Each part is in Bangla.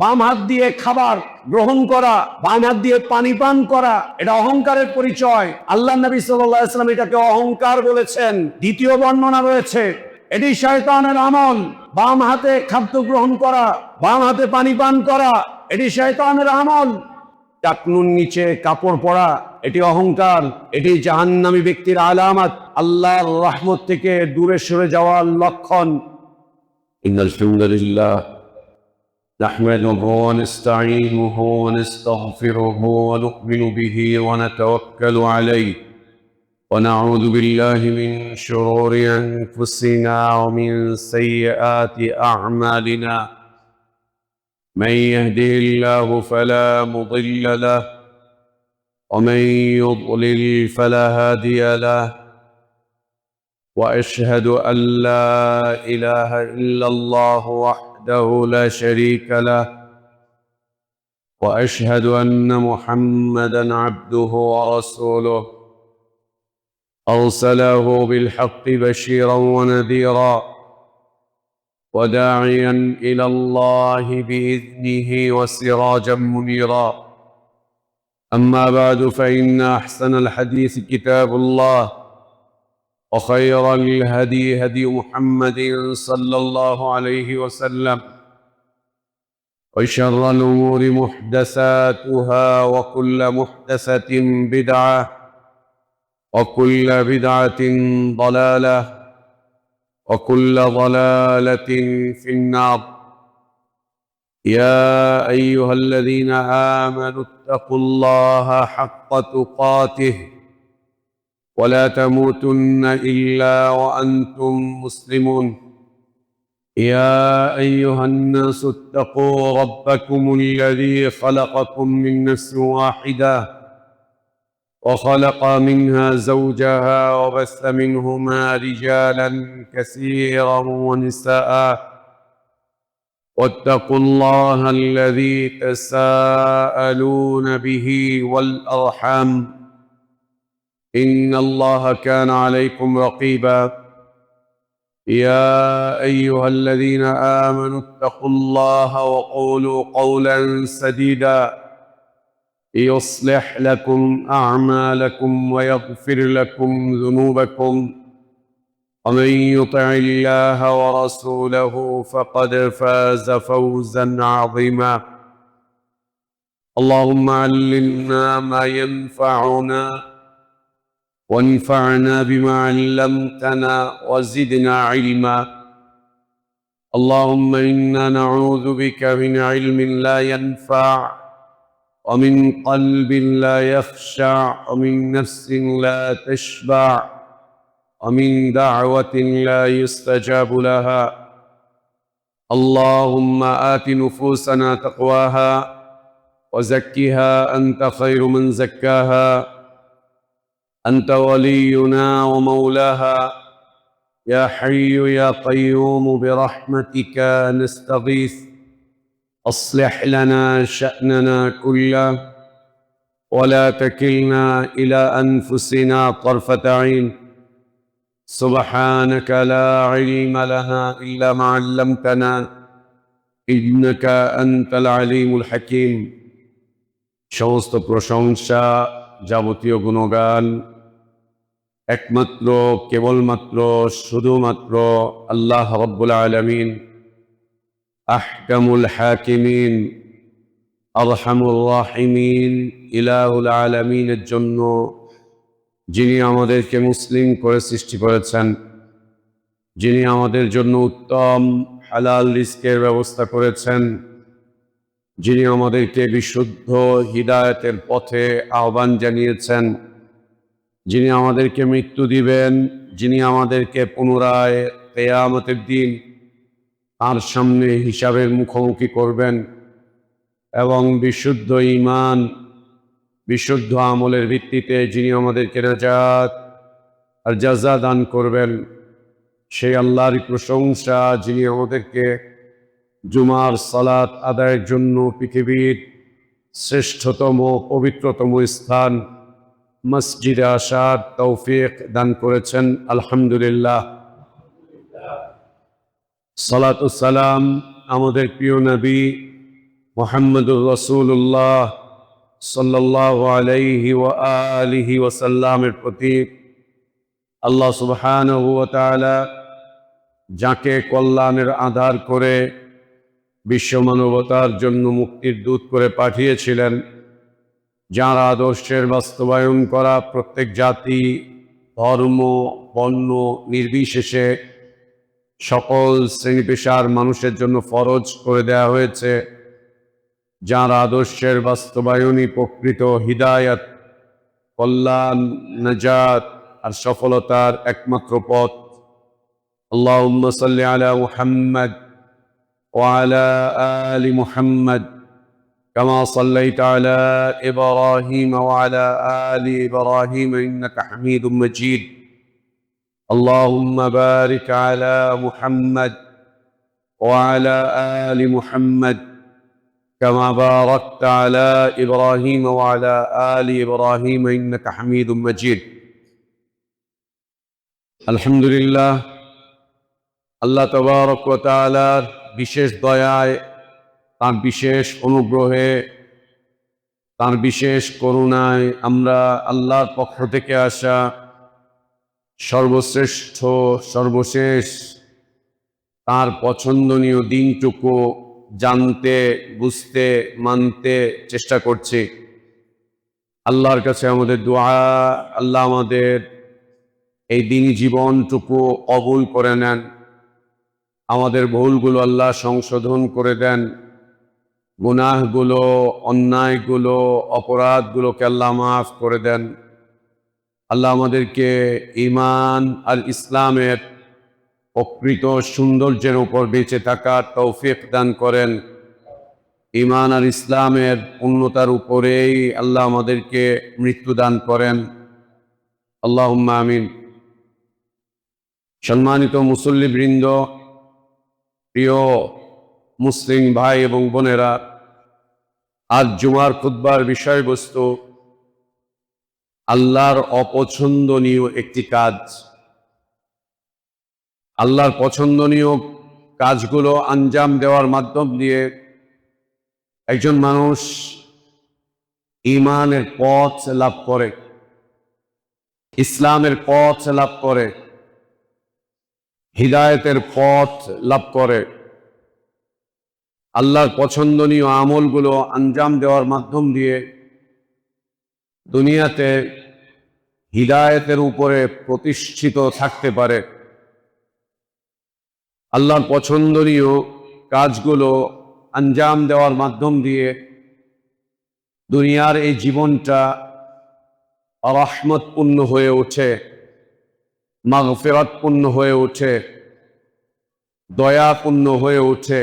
বাম হাত দিয়ে খাবার গ্রহণ করা, বাম হাত দিয়ে পানি পান করা, এটা অহংকারের পরিচয়। আল্লাহ নবী সাল্লাল্লাহু আলাইহি ওয়াসাল্লাম এটাকে অহংকার বলেছেন। দ্বিতীয় বর্ণনা রয়েছে, এটি শয়তানের আমল। বাম হাতে খাদ্য গ্রহণ করা, বাম হাতে পানি পান করা, এটি শয়তানের আমল। টাকনুর নিচে কাপড় পরা, এটি অহংকার, এটি জাহান্নামী ব্যক্তির আলামত, আল্লাহর রহমত থেকে দূরে সরে যাওয়ার লক্ষণ। ইন্নাল হামদুলিল্লাহ نحمده ونستعينه ونستغفره ونؤمن به ونتوكل عليه ونعوذ بالله من شرور أنفسنا ومن سيئات أعمالنا من يهده الله فلا مضل له ومن يضلل فلا هادي له وأشهد أن لا إله إلا الله وحده لا شريك له وأشهد أن محمدا عبده ورسوله أرسله بالحق بشيرا ونذيرا وداعيا إلى الله بإذنه وسراجا منيرا أما بعد فإن أحسن الحديث كتاب الله وخير الهدي هدي محمد صلى الله عليه وسلم وشر الأمور محدثاتها وكل محدثة بدعة وكل بدعة ضلالة وكل ضلالة في النار يا أيها الذين آمنوا اتقوا الله حق تقاته ولا تموتن إلا وأنتم مسلمون يا أيها الناس اتقوا ربكم الذي خلقكم من نفس واحدة وخلق منها زوجها وبث منهما رجالا كثيرا ونساء واتقوا الله الذي تساءلون به والأرحام إن الله كان عليكم رقيبا يا أيها الذين آمنوا اتقوا الله وقولوا قولا سديدا يصلح لكم أعمالكم ويغفر لكم ذنوبكم ومن يطع الله ورسوله فقد فاز فوزا عظيما اللهم علمنا ما ينفعنا وانفعنا بما علمتنا وزدنا علما اللهم إنا نعوذ بك من علم لا ينفع ومن قلب لا يخشع ومن نفس لا تشبع ومن دعوة لا يستجاب لها اللهم آت نفوسنا تقواها وزكها أنت خير من زكاها أنت ولينا ومولاها يا حي يا قيوم برحمتك نستغيث أصلح لنا شأننا كله ولا تكلنا إلى أنفسنا طرفة عين سبحانك لا علم لنا إلا ما علمتنا إنك أنت العليم الحكيم সমস্ত প্রশংসা যাবতীয় গুণগান একমাত্র কেবলমাত্র শুধুমাত্র আল্লাহ রাব্বুল আলামিন আহকামুল হাকিমিন আরহামুর রাহিমিন ইলাহুল আলামিনের জন্য, যিনি আমাদেরকে মুসলিম করে সৃষ্টি করেছেন, যিনি আমাদের জন্য উত্তম হালাল রিজকের ব্যবস্থা করেছেন, যিনি আমাদেরকে বিশুদ্ধ হিদায়াতের পথে আহ্বান জানিয়েছেন, যিনি আমাদেরকে মৃত্যু দিবেন, যিনি আমাদেরকে পুনরায় কিয়ামতের দিন তার সামনে হিসাবের মুখোমুখি করবেন এবং বিশুদ্ধ ঈমান বিশুদ্ধ আমলের ভিত্তিতে যিনি আমাদেরকে নাজাত আর জাযা দান করবেন, সেই আল্লাহর প্রশংসা যিনি আমাদেরকে জুমার সালাত আদায়ের জন্য পৃথিবীর শ্রেষ্ঠতম পবিত্রতম স্থান মসজিদে আসার তৌফিক দান করেছেন। আলহামদুলিল্লাহ। সালাত ও সালাম আমাদের প্রিয় নবী মুহাম্মদুর রাসূলুল্লাহ সাল্লাল্লাহু আলাইহি ওয়া আলিহি ওয়াসাল্লামের প্রতি আল্লাহ সুবহানাহু ওয়া তাআলা যাকে কল্যাণের আধার করে বিশ্ব মানবতার জন্য মুক্তির দূত করে পাঠিয়েছিলেন, যার আদর্শের বাস্তবায়ন করা প্রত্যেক জাতি, ধর্ম, বর্ণ নির্বিশেষে সকল শ্রেণী পেশার মানুষের জন্য ফরজ করে দেওয়া হয়েছে, যার আদর্শের বাস্তবায়নই প্রকৃত হিদায়াত, কল্যাণ, নাজাত আর সফলতার একমাত্র পথ। আল্লাহুম্মা সাল্লি আলা মুহাম্মদ ওয়া আলা আলি মুহাম্মদ কামা সাল্লাইতা আলা ইব্রাহিম ওয়া আলা আলি ইব্রাহিম ইন্নাকা হামিদুম মাজিদ। আল্লাহুম্মা বারিক আলা মুহাম্মদ ওয়া আলা আলি মুহাম্মদ كما باركت على إبراهيم وعلى آل إبراهيم إنك حميد مجيد। আলহামদুলিল্লাহ, আল্লাহ তাবারক ওয়া তাআলার বিশেষ দয়ায়, তার বিশেষ অনুগ্রহে, তার বিশেষ করুণায় আমরা আল্লাহর পক্ষ থেকে আসা সর্বশ্রেষ্ঠ, সর্বশেষ তার পছন্দনীয় দিনটুকু জানতে, বুঝতে, মানতে চেষ্টা করছি। আল্লাহর কাছে আমাদের দোয়া, আল্লাহ আমাদের এই দিনই জীবনটুকু কবুল করে নেন, আমাদের ভুলগুলো আল্লাহ সংশোধন করে দেন, গুনাহগুলো, অন্যায়গুলো, অপরাধগুলোকে আল্লাহ মাফ করে দেন। আল্লাহ আমাদেরকে ঈমান আর ইসলামের প্রকৃত সৌন্দর্যের উপর বেঁচে থাকার তৌফিক দান করেন। ঈমান আর ইসলামের পূর্ণতার উপরেই আল্লাহ আমাদেরকে মৃত্যু দান করেন। আল্লাহুম্মা আমিন। সম্মানিত মুসল্লিবৃন্দ, প্রিয় মুসলিম ভাই এবং বোনেরা, আজ জুমার খুতবার বিষয়বস্তু আল্লাহর অপছন্দনীয় একটি কাজ। আল্লাহর পছন্দনীয় কাজগুলো আঞ্জাম দেওয়ার মাধ্যম দিয়ে একজন মানুষ ঈমানের পথ লাভ করে, ইসলামের পথ লাভ করে, হিদায়াতের পথ লাভ করে। আল্লাহর পছন্দনীয় আমলগুলো আঞ্জাম দেওয়ার মাধ্যম দিয়ে দুনিয়াতে হিদায়াতের উপরে প্রতিষ্ঠিত থাকতে পারে। আল্লাহর পছন্দনীয় কাজগুলো আঞ্জাম দেওয়ার মাধ্যম দিয়ে দুনিয়ার এই জীবনটা রহমতপূর্ণ হয়ে ওঠে, মাগফিরাতপূর্ণ হয়ে ওঠে, দয়াপূর্ণ হয়ে ওঠে,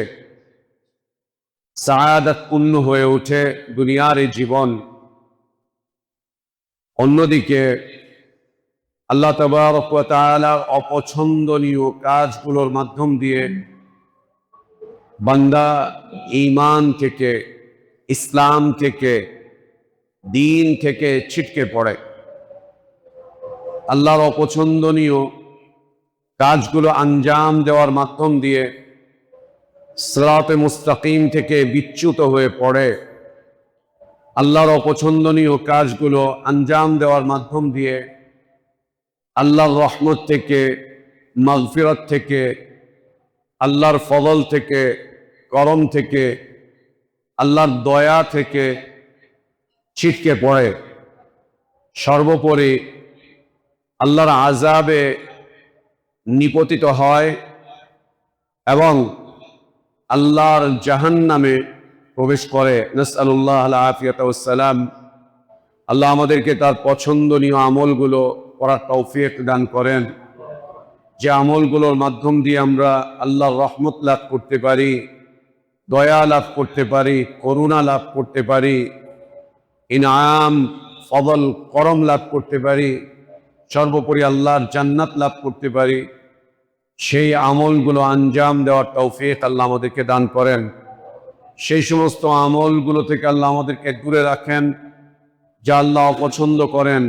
সাআদাতপূর্ণ হয়ে ওঠে দুনিয়ার এই জীবন। অন্যদিকে আল্লাহ তাবারক ওয়া তাআলার অপছন্দনীয় কাজগুলোর মাধ্যম দিয়ে বান্দা ঈমান থেকে, ইসলাম থেকে, দ্বীন থেকে ছিটকে পড়ে। আল্লাহর অপছন্দনীয় কাজগুলো আঞ্জাম দেওয়ার মাধ্যম দিয়ে সিরাতে মুস্তাকিম থেকে বিচ্যুত হয়ে পড়ে। আল্লাহর অপছন্দনীয় কাজগুলো আঞ্জাম দেওয়ার মাধ্যম দিয়ে আল্লাহর রহমত থেকে, মাগফিরাত থেকে, আল্লাহর ফজল থেকে, করম থেকে, আল্লাহর দয়া থেকে ছিটকে পড়ে। সর্বোপরি আল্লাহর আযাবে নিপতিত হয় এবং আল্লাহর জাহান্নামে প্রবেশ করে। নাসআলুল্লাহ আল আফিয়াত ওয়াস সালাম। আল্লাহ আমাদেরকে তার পছন্দনীয় আমলগুলো করার তৌফিক দান করেন, যে আমলগুলোর মাধ্যম দিয়ে আমরা আল্লাহর রহমত লাভ করতে পারি, দয়া লাভ করতে পারি, করুণা লাভ করতে পারি, ইনাম, ফজল, করম লাভ করতে পারি, সর্বোপরি আল্লাহর জান্নাত লাভ করতে পারি। সেই আমলগুলো আঞ্জাম দেওয়ার তৌফিক আল্লাহ আমাদেরকে দান করেন। সেই সমস্ত আমলগুলো থেকে আল্লাহ আমাদেরকে দূরে রাখেন যা আল্লাহ অপছন্দ করেন,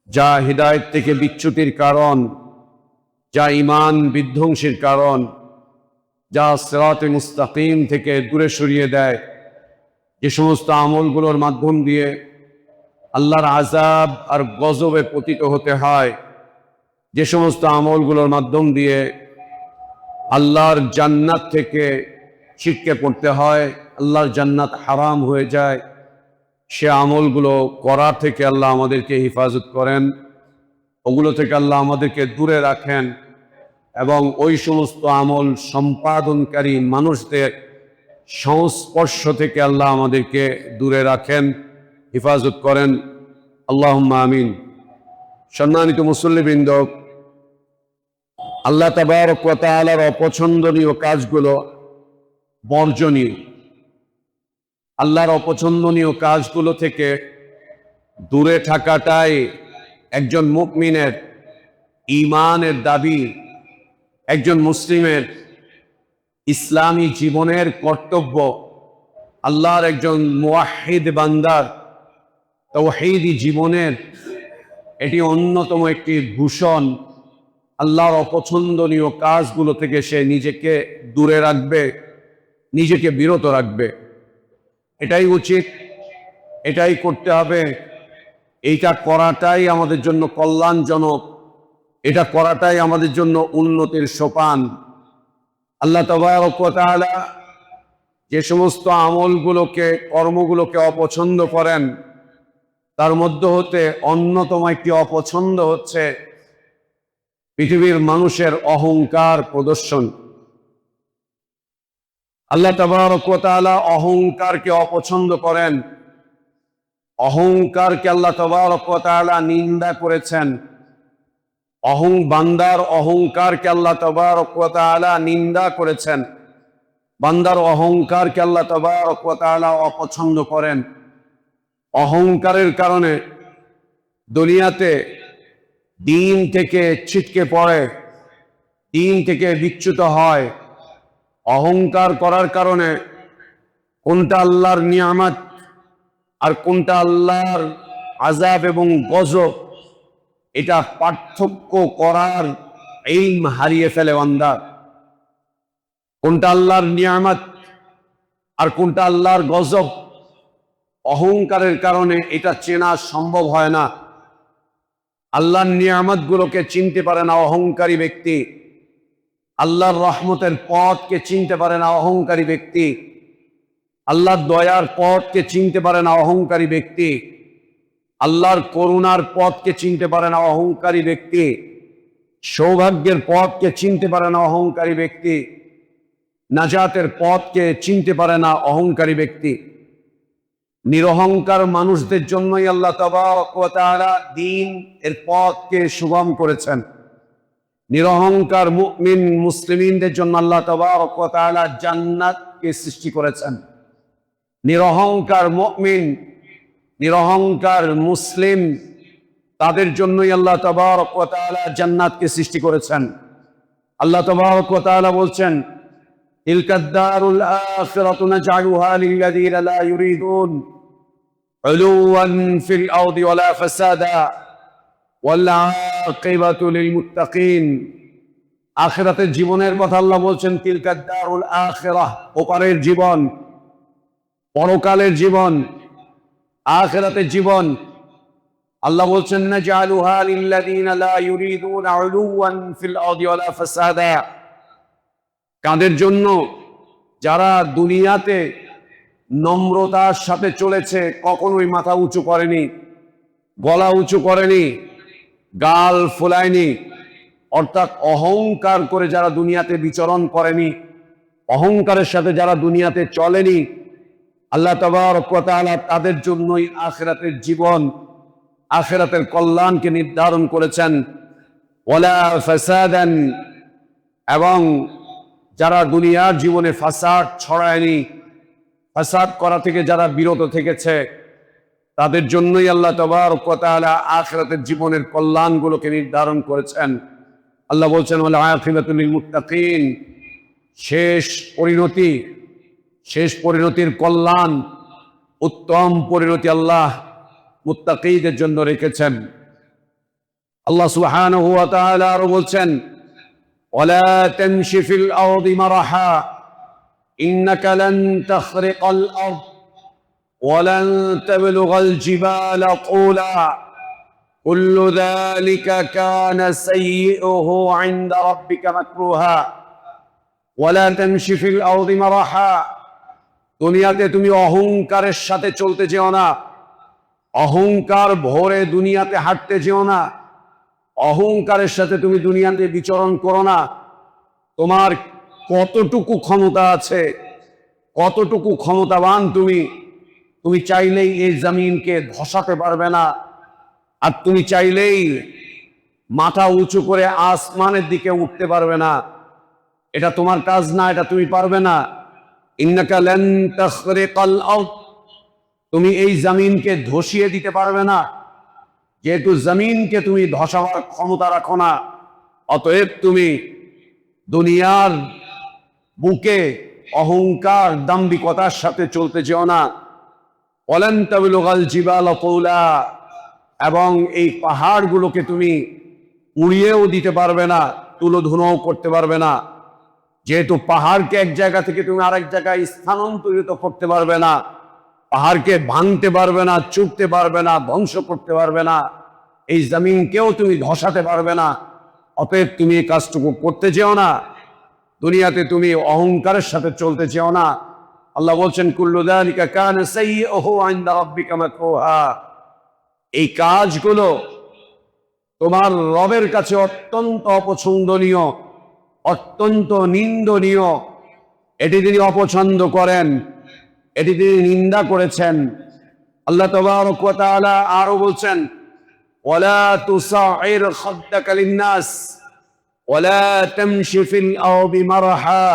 যা হিদায়াত থেকে বিচ্যুতির কারণ, যা ঈমান বিধ্বংসীর কারণ, যা সিরাতে মুস্তাকিম থেকে দূরে সরিয়ে দেয়, যে সমস্ত আমলগুলোর মাধ্যম দিয়ে আল্লাহর আযাব আর গজবে পতিত হতে হয়, যে সমস্ত আমলগুলোর মাধ্যম দিয়ে আল্লাহর জান্নাত থেকে ছিটকে পড়তে হয়, আল্লাহর জান্নাত হারাম হয়ে যায়, সে আমলগুলো করা থেকে আল্লাহ আমাদেরকে হেফাজত করেন, ওগুলো থেকে আল্লাহ আমাদেরকে দূরে রাখেন এবং ওই সমস্ত আমল সম্পাদনকারী মানুষদের সংস্পর্শ থেকে আল্লাহ আমাদেরকে দূরে রাখেন, হেফাজত করেন। আল্লাহুম্মা আমিন। সম্মানিত মুসল্লিবৃন্দ, আল্লাহ তাবারক ওয়া তাআলার অপছন্দনীয় কাজগুলো বর্জনীয়। আল্লাহর অপছন্দনীয় কাজগুলো থেকে দূরে থাকাটাই একজন মুমিনের ঈমানের দাবি, একজন মুসলিমের ইসলামী জীবনের কর্তব্য। আল্লাহর একজন মুওয়াহ্হিদ বান্দার তাওহীদি জীবনের এটি অন্যতম একটি ভূষণ। আল্লাহর অপছন্দনীয় কাজগুলো থেকে সে নিজেকে দূরে রাখবে, নিজেকে বিরত রাখবে। এটাই উচিত, এটাই করতে হবে, এইটা করাটাই আমাদের জন্য কল্যাণজনক, এটা করাটাই আমাদের জন্য উন্নতির সোপান। আল্লাহ তাবারক ওয়া তাআলা যে সমস্ত আমলগুলোকে, কর্মগুলোকে অপছন্দ করেন, তার মধ্য হতে অন্যতম একটি অপছন্দ হচ্ছে পৃথিবীর মানুষের অহংকার প্রদর্শন। আল্লাহ তাবারক ওয়া তাআলা অহংকারকে অপছন্দ করেন। অহংকারকে আল্লাহ তাবারক ওয়া তাআলা নিন্দা করেছেন। বান্দার অহংকারকে আল্লাহ তাবারক ওয়া তাআলা নিন্দা করেছেন। বান্দার অহংকারকে আল্লাহ তাবারক ওয়া তাআলা অপছন্দ করেন। অহংকারের কারণে দুনিয়াতে দিন থেকে ছিটকে পড়ে, দিন থেকে বিচ্যুত হয়। অহংকার করার কারণে কোনটা আল্লাহর নিয়ামত আর কোনটা আল্লাহর আযাব এবং গজব, এটা পার্থক্য করার ইলম হারিয়ে ফেলে বান্দা। কোনটা আল্লাহর নিয়ামত আর কোনটা আল্লাহর গজব, অহংকারের কারণে এটা চেনা সম্ভব হয় না। আল্লাহর নিয়ামত গুলোকে চিনতে পারে না অহংকারী ব্যক্তি। আল্লাহর রহমতের পথকে চিনতে পারে না অহংকারী ব্যক্তি। আল্লাহর দয়ার পথকে চিনতে পারে না অহংকারী ব্যক্তি। আল্লাহর করুণার পথকে চিনতে পারে না অহংকারী ব্যক্তি। সৌভাগ্যের পথকে চিনতে পারে না অহংকারী ব্যক্তি। নাজাতের পথকে চিনতে পারে না অহংকারী ব্যক্তি। নিরহংকার মানুষদের জন্যই আল্লাহ তাবারক ওয়া তাআলা দ্বীন এর পথকে সুগম করেছেন। নিরহংকার মুমিন মুসলিমদের জন্য আল্লাহ তাবারক ওয়া তাআলা জান্নাতকে সৃষ্টি করেছেন। নিরহংকার মুমিন, নিরহংকার মুসলিম, তাদের জন্যই আল্লাহ তাবারক ওয়া তাআলা জান্নাতকে সৃষ্টি করেছেন। আল্লাহ তাবারক ওয়া তাআলা বলছেন, তিলকাদ দারুল আখিরাতু নাজআলুহা লিল্লাযীনা লা ইউরিদুন উলুওয়ান ফিল আরদি ওয়ালা ফাসাদা ওয়াল আকিবাতু লিল মুত্তাকিন। আখিরাতের জীবনের কথা আল্লাহ বলছেন, তিলকাদ দারুল আখিরাহ, ওপারের জীবন, পরকালের জীবন, আখিরাতের জীবন। আল্লাহ বলছেন, নাজআলুহা লিল্লাযীনা লা ইউরিদুনা উলুওয়ান ফিল আরদি ওয়ালা ফাসাদা। কাদের জন্য? যারা দুনিয়াতে নম্রতার সাথে চলেছে, কখনোই মাথা উঁচু করেনি, গলা উঁচু করেনি, গাল ফোলায়নি, অর্থাৎ অহংকার করে যারা দুনিয়াতে বিচরণ করেনি, অহংকারের সাথে যারা দুনিয়াতে চলেনি, আল্লাহ তাবারক ওয়া তাআলা তাদের জন্যই আখিরাতের জীবন, আখিরাতের কল্যাণকে নির্ধারণ করেছেন। ওয়ালা ফাসাদান, এবং যারা দুনিয়ার জীবনে ফাসাদ ছড়ায়নি, ফাসাদ করা থেকে যারা বিরত থেকেছে, তাদের জন্যই আল্লাহ তাবারক ওয়া তাআলা আখিরাতের জীবনের কল্যাণগুলোকে নির্ধারণ করেছেন। আল্লাহ বলছেন, ওয়াল আকিবাতু লিল মুত্তাকিন, শেষ পরিণতি, শেষ পরিণতির কল্যাণ, উত্তম পরিণতি আল্লাহ মুত্তাকিদের জন্য রেখেছেন। আল্লাহ সুবহানাহু ওয়া তাআলা আরো বলছেন, ولا تمش في الأرض مرحا إنك لن تخرق الأرض ولن تبلغ الجبال طولا كل ذلك كان سيئه عند ربك مكروها ولا تمشي في الأرض مرحا দুনিয়াতে তুমি অহংকারের সাথে চলতে যেও না, অহংকার ভরে দুনিয়াতে হাঁটতে যেও না, অহংকারের সাথে তুমি দুনিয়াতে বিচরণ করো না। তোমার কতটুকু ক্ষমতা আছে, কতটুকু ক্ষমতাবান তুমি চাইলেই এই জমিনকে ধসাতে পারবে না। আর তুমি চাইলেই মাথা উঁচু করে আসমানের দিকে উঠতে পারবে না। এটা তোমার কাজ না, এটা তুমি পারবে না। ইন্নাকা লান তাখরিকাল আরদ, তুমি এই জমিনকে ধসিয়ে দিতে পারবে না। যেহেতু জমিনকে তুমি ধসাবার ক্ষমতা রাখো না, অতএব তুমি দুনিয়ার বুকে অহংকার দাম্ভিকতার সাথে চলতে যেও না। ওয়ালান তাবলুগাল জিবালা তাওলা, এবং এই পাহাড়গুলোকে তুমি উড়িয়েও দিতে পারবে না, তুলোধুনোও করতে পারবে না। যেহেতু পাহাড়কে এক জায়গা থেকে তুমি আরেক জায়গায় স্থানান্তরিত করতে পারবে না, পাহাড়কে ভাঙতে পারবে না, চুপতে পারবে না, ধ্বংস করতে পারবে না, এই জমিনকেও তুমি ধসাতে পারবে না। অতএব তুমি এই কাজটুকু করতে চেও না, দুনিয়াতে তুমি অহংকারের সাথে চলতে চেও না। আল্লাহ বলছেন কুল্লু যালিকা কানা সাইয়্যুহু ইনদা রাব্বিকা মাকরুহা, এই কাজগুলো তোমার রবের কাছে অত্যন্ত অপছন্দনীয়, অত্যন্ত নিন্দনীয়। এটি তিনি অপছন্দ করেন, এটি তিনি নিন্দা করেছেন। আল্লাহ তাবারক ওয়া তাআলা আরো বলছেন ওয়ালা তুসাইর খাদ্দাকা লিন-নাস ওয়ালা তামশি ফিল আরদি মারহা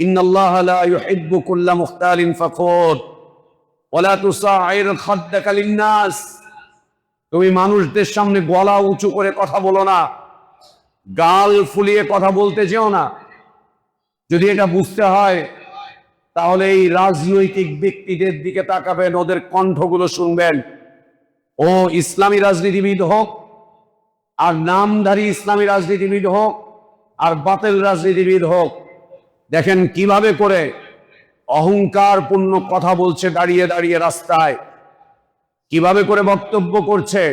ইন্নাল্লাহা লা ইউহিব্বু কুল্লা মুখতালিন ফাখুর। ওয়ালা তুসাইর খাদ্দাকা লিন-নাস, তুমি মানুষদের সামনে গলা উঁচু করে কথা বলো না, গাল ফুলিয়ে কথা বলতে যেও না। যদি এটা বুঝতে হয় তাহলে এই রাজনৈতিক ব্যক্তিদের দিকে তাকাবেন, ওদের কণ্ঠগুলো শুনবেন। ও ইসলামী রাজনীতিবিদ হোক, আর নামধারী ইসলামী রাজনীতিবিদ হোক, আর বাতিল রাজনীতিবিদ হোক, দেখেন কিভাবে করে অহংকারপূর্ণ কথা বলছে দাঁড়িয়ে দাঁড়িয়ে রাস্তায়, কিভাবে করে বক্তব্য করছে,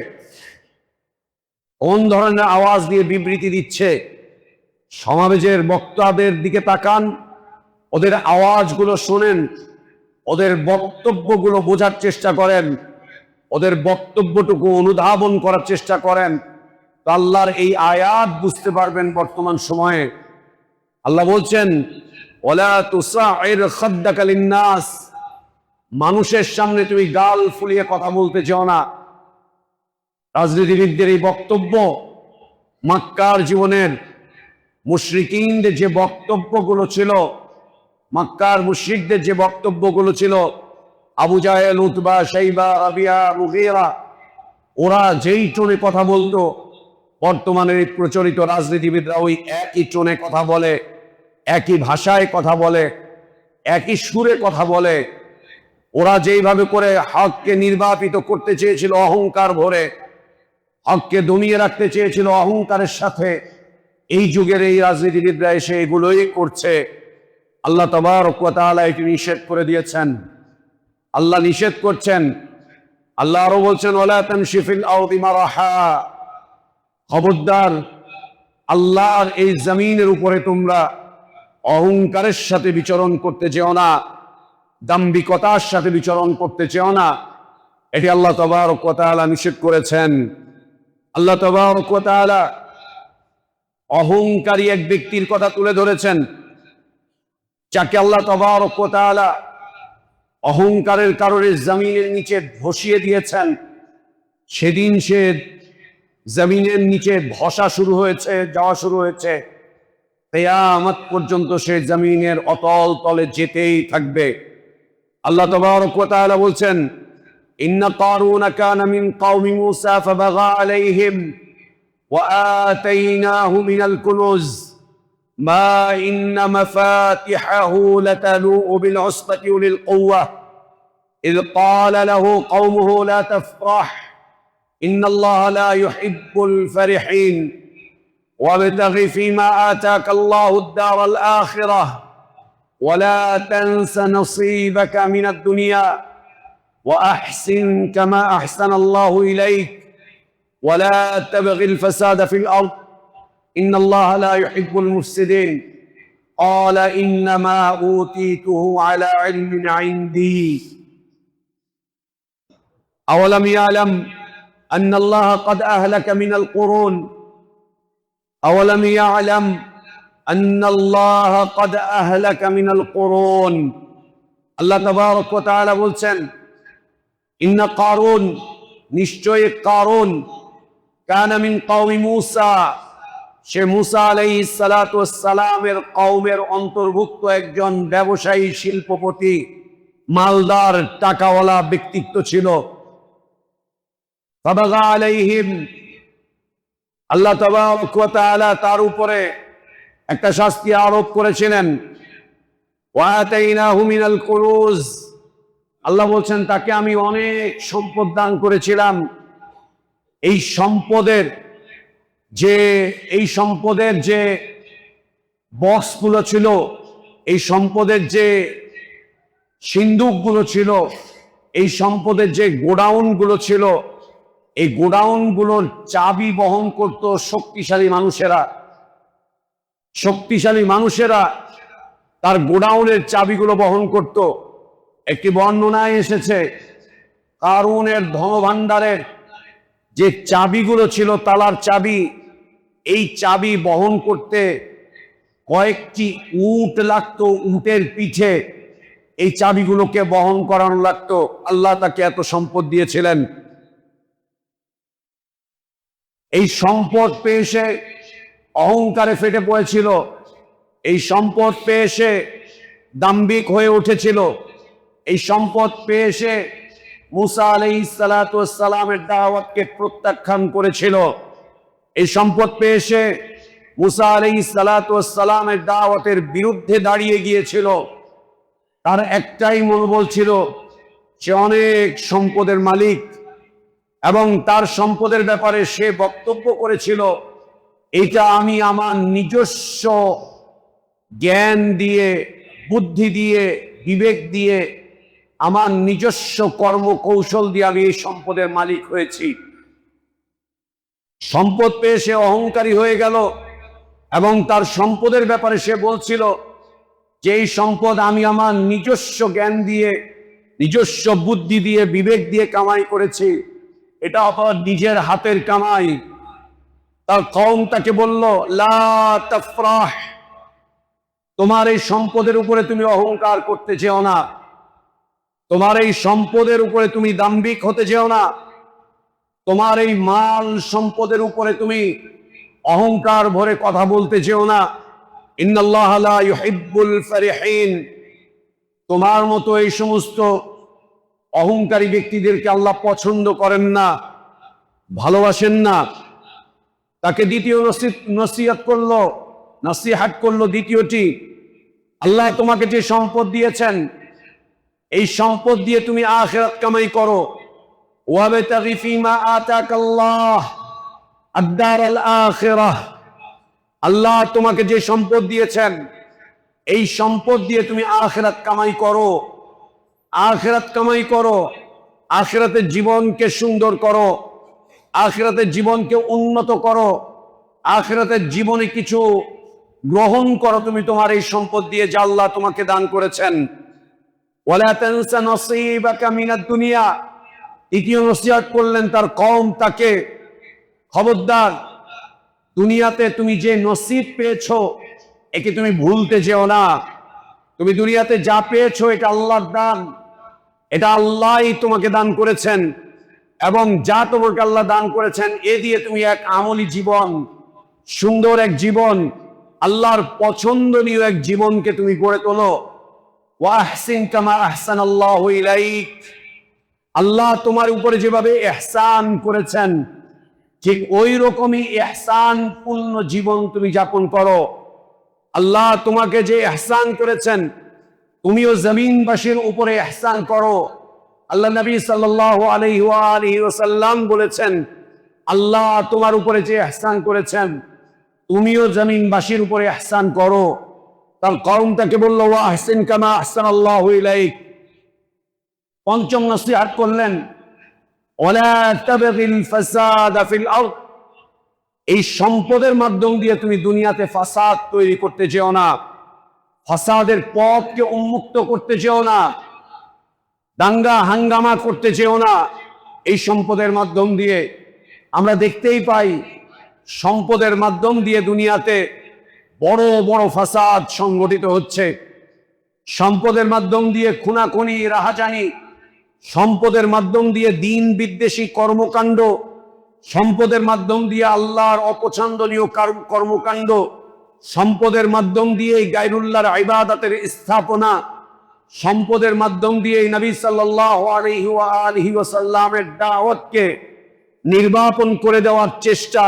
কোন ধরনের আওয়াজ দিয়ে বিবৃতি দিচ্ছে। সমাবেশের বক্তাদের দিকে তাকান, ওদের আওয়াজগুলো শোনেন, ওদের বক্তব্যগুলো বোঝার চেষ্টা করেন, ওদের বক্তব্যটুকু অনুধাবন করার চেষ্টা করেন, তো আল্লাহর এই আয়াত বুঝতে পারবেন। বর্তমান সময়ে আল্লাহ বলছেন ওয়ালা তুসাইর খাদ্দাকা লিন-নাস, মানুষের সামনে তুমি গাল ফুলিয়ে কথা বলতে চাও না। রাজনীতিবিদদের এই বক্তব্য মক্কার জীবনের মুশরিকিনদের যে বক্তব্যগুলো ছিল, মক্কার মুশরিকদের যে বক্তব্যগুলো ছিল, আবু জাহেল, উতবা, শাইবা, রাবিয়া, মুগীরা, ওরা যেই টোনে কথা বলতো, বর্তমানের এই প্রচলিত রাজনীতিবিদরা ওই একই টোনে কথা বলে, একই ভাষায় কথা বলে, একই সুরে কথা বলে। ওরা যেইভাবে করে হককে নির্বাপিত করতে চেয়েছিল অহংকার ভরে, হককে দমিয়ে রাখতে চেয়েছিল অহংকারের সাথে, এই যুগের এই রাজনীতিবিদরা এসে এগুলোই করছে। আল্লাহ তাবারক ওয়া তাআলা এটি নিষেধ করে দিয়েছেন, আল্লাহ নিষেধ করছেন। আল্লাহ আরো বলছেন ওয়ালা তামশি ফিল আরদি মারহা, খবরদার আল্লাহর এই জমিনের উপরে তোমরা অহংকারের সাথে বিচরণ করতে চেও না, দাম্ভিকতার সাথে বিচরণ করতে চেও না। এটি আল্লাহ তাবারক ওয়া তাআলা নিষেধ করেছেন। আল্লাহ তাবারক ওয়া তাআলা অহংকারী এক ব্যক্তির কথা তুলে ধরেছেন, যাকে আল্লাহ তাবারক ওয়া তাআলা অহংকারের কারণে জমিনের নিচে ধসিয়ে দিয়েছেন। সেদিন সে জমিনের নিচে ধসা শুরু হয়েছে, যাওয়া শুরু হয়েছে, কিয়ামত পর্যন্ত সে জমিনের অতল তলে যেতেই থাকবে। আল্লাহ তাবারক ওয়া তাআলা বলছেন ইন্না কারুনা কানা মিন কওমি মূসা ফাবাগা আলাইহিম ওয়া আতাইনাহু মিনাল কুনুজ মা ইন্না মাফাতিহাহু লাতানূউ বিল উসবাতি উলিল কুওয়া ইয ক্বালা লাহু কওমুহু লা তাফরাহ ইন্নাল্লাহা লা ইউহিব্বুল ফারিহিন। وابتغ فيما آتاك الله الدار الآخرة ولا تنس نصيبك من الدنيا وأحسن كما أحسن الله إليك ولا تبغ الفساد في الأرض إن الله لا يحب المفسدين قال إنما أوتيته على علم عندي أولم يعلم أن الله قد أهلك من القرون أولم يعلم أن الله قد أهلك من القرون الله تبارك وتعالى বলছেন إن قارون নিশ্চয় কারুন কানা মিন কওমি মূসা সে মূসা আলাইহিস সালাতু ওয়াস সালামের কওমের অন্তর্ভুক্ত একজন ব্যবসায়ী শিল্পপতি মালদার টাকাওয়ালা ব্যক্তিত্ব ছিল ফাবাগা আলাইহিম আল্লাহ তাবারক ওয়া তাআলা তার উপরে একটা শাস্তি আরোপ করেছিলেন ওয়া আতাইনাহু মিনাল কুনুজ আল্লাহ বলছেন তাকে আমি অনেক সম্পদ দান করেছিলাম এই সম্পদের যে বক্সগুলো ছিল এই সম্পদের যে সিন্ধুকগুলো ছিল এই সম্পদের যে গোডাউনগুলো ছিল এই গোডাউনগুলোর চাবি বহন করত শক্তিশালী মানুষেরা তার গোডাউনের চাবিগুলো বহন করত একটি বর্ণনায় এসেছে কারুনের ধনভাণ্ডারের যে চাবিগুলো ছিল তালার চাবি এই চাবি বহন করতে কয়েকটি উট লাগতো উটের পিঠে এই চাবিগুলোকে বহন করানো লাগতো আল্লাহ তাকে এত সম্পদ দিয়েছিলেন এই সম্পদ পেয়ে সে অহংকারে ফেটে পড়েছিল এই সম্পদ পেয়ে সে দাম্ভিক হয়ে উঠেছিল এই সম্পদ পেয়ে সে মূসা আলাইহিস সালাতু ওয়াস সালামের দাওয়াতকে প্রত্যাখ্যান করেছিল এই সম্পদ পেয়ে সে মূসা আলাইহিস সালাতু ওয়াস সালামের দাওয়াতের বিরুদ্ধে দাঁড়িয়ে গিয়েছিল তার একটাই মনোবল ছিল সে অনেক সম্পদের মালিক এবং তার সম্পদের ব্যাপারে সে বক্তব্য করেছিল এটা আমি আমার নিজস্ব জ্ঞান দিয়ে বুদ্ধি দিয়ে বিবেক দিয়ে আমার নিজস্ব কর্মকৌশল দিয়ে আমি এই সম্পদের মালিক হয়েছি সম্পদ পেয়ে সে অহংকারী হয়ে গেল এবং তার সম্পদের ব্যাপারে সে বলছিল যে এই সম্পদ আমি আমার নিজস্ব জ্ঞান দিয়ে নিজস্ব বুদ্ধি দিয়ে বিবেক দিয়ে কামাই করেছি এটা আপনার নিজের হাতের কামাই তার কওম তাকে বলল লা তাফরাহ তোমার এই সম্পদের উপরে তুমি অহংকার করতে যেও না তোমার এই সম্পদের উপরে তুমি দাম্ভিক হতে যেও না তোমার এই মাল সম্পদের উপরে তুমি অহংকার ভরে কথা বলতে যেও না ইন্নাল্লাহা লা ইউহিব্বুল ফারিহিন তোমার মতো এই সমস্ত অহংকারী ব্যক্তিদেরকে আল্লাহ পছন্দ করেন না ভালোবাসেন না তাকে দ্বিতীয় নসিহাত করলো দ্বিতীয়টি আল্লাহ তোমাকে যে সম্পদ দিয়েছেন এই সম্পদ দিয়ে তুমি আখিরাত কামাই করো ওয়াবতাগি ফীমা আতাকাল্লাহ আদ-দারাল আখিরাহ আল্লাহ তোমাকে যে সম্পদ দিয়েছেন এই সম্পদ দিয়ে তুমি আখিরাত কামাই করো আখিরাতের জীবনকে সুন্দর করো আখিরাতের জীবনকে উন্নত করো আখিরাতের জীবনে কিছু গ্রহণ করো তুমি তোমার এই সম্পদ দিয়ে যা আল্লাহ তোমাকে দান করেছেন ওয়ালা তানসা নসীবাকা মিনাদ দুনিয়া তৃতীয় নসিহত করলেন তার কওম তাকে খবরদার দুনিয়াতে তুমি যে নসিব পেয়েছো একে তুমি ভুলতে যেও না তুমি দুনিয়াতে যা পেয়েছো এটা আল্লাহর দান এটা আল্লাহই তোমাকে দান করেছেন এবং যা তোমাকে আল্লাহ দান করেছেন এ দিয়ে তুমি এক আমলি জীবন সুন্দর এক জীবন আল্লাহর পছন্দনীয় এক জীবনকে তুমি গড়ে তোলো ওয়াহসিন কামা আহসানাল্লাহু ইলাইক আল্লাহ তোমার উপরে যেভাবে ইহসান করেছেন ঠিক ওই রকমই ইহসান পূর্ণ জীবন তুমি যাপন করো আল্লাহ তোমাকে যে ইহসান করেছেন তুমিও জমিনবাসীর উপরে ইহসান করো আল্লাহ নবী সাল্লাল্লাহু আলাইহি ওয়াসাল্লাম বলেছেন আল্লাহ তোমার উপরে যে ইহসান করেছেন তুমিও জমিনবাসীর উপরে ইহসান করো। তার কওম তাকে বলল, ওয়া আহসিন কামা আহসানাল্লাহু ইলাইক। পঞ্চম নসিহত করলেন, ওয়ালা তাবগিল ফাসাদা ফিল আরদ। এই সম্পদের মাধ্যম দিয়ে তুমি দুনিয়াতে ফাসাদ তৈরি করতে যেও না, ফাসাদের পথকে উন্মুক্ত করতে যেও না, দাঙ্গা হাঙ্গামা করতে যেও না। এই সম্পদের মাধ্যম দিয়ে আমরা দেখতেই পাই, সম্পদের মাধ্যম দিয়ে দুনিয়াতে বড় বড় ফাসাদ সংগঠিত হচ্ছে। সম্পদের মাধ্যম দিয়ে খুনাখুনি, রাহাজানি, সম্পদের মাধ্যম দিয়ে দিন বিদ্বেষী কর্মকাণ্ড, সম্পদের মাধ্যম দিয়ে আল্লাহর অপছন্দনীয় কর্মকাণ্ড, সম্পদের মাধ্যম দিয়ে গায়রুল্লাহর ইবাদতের স্থাপনা, সম্পদের মাধ্যম দিয়ে নবী সাল্লাল্লাহু আলাইহি ওয়া আলিহি ওয়াসাল্লামের দাওয়াতকে নির্বাপন করে দেওয়ার চেষ্টা,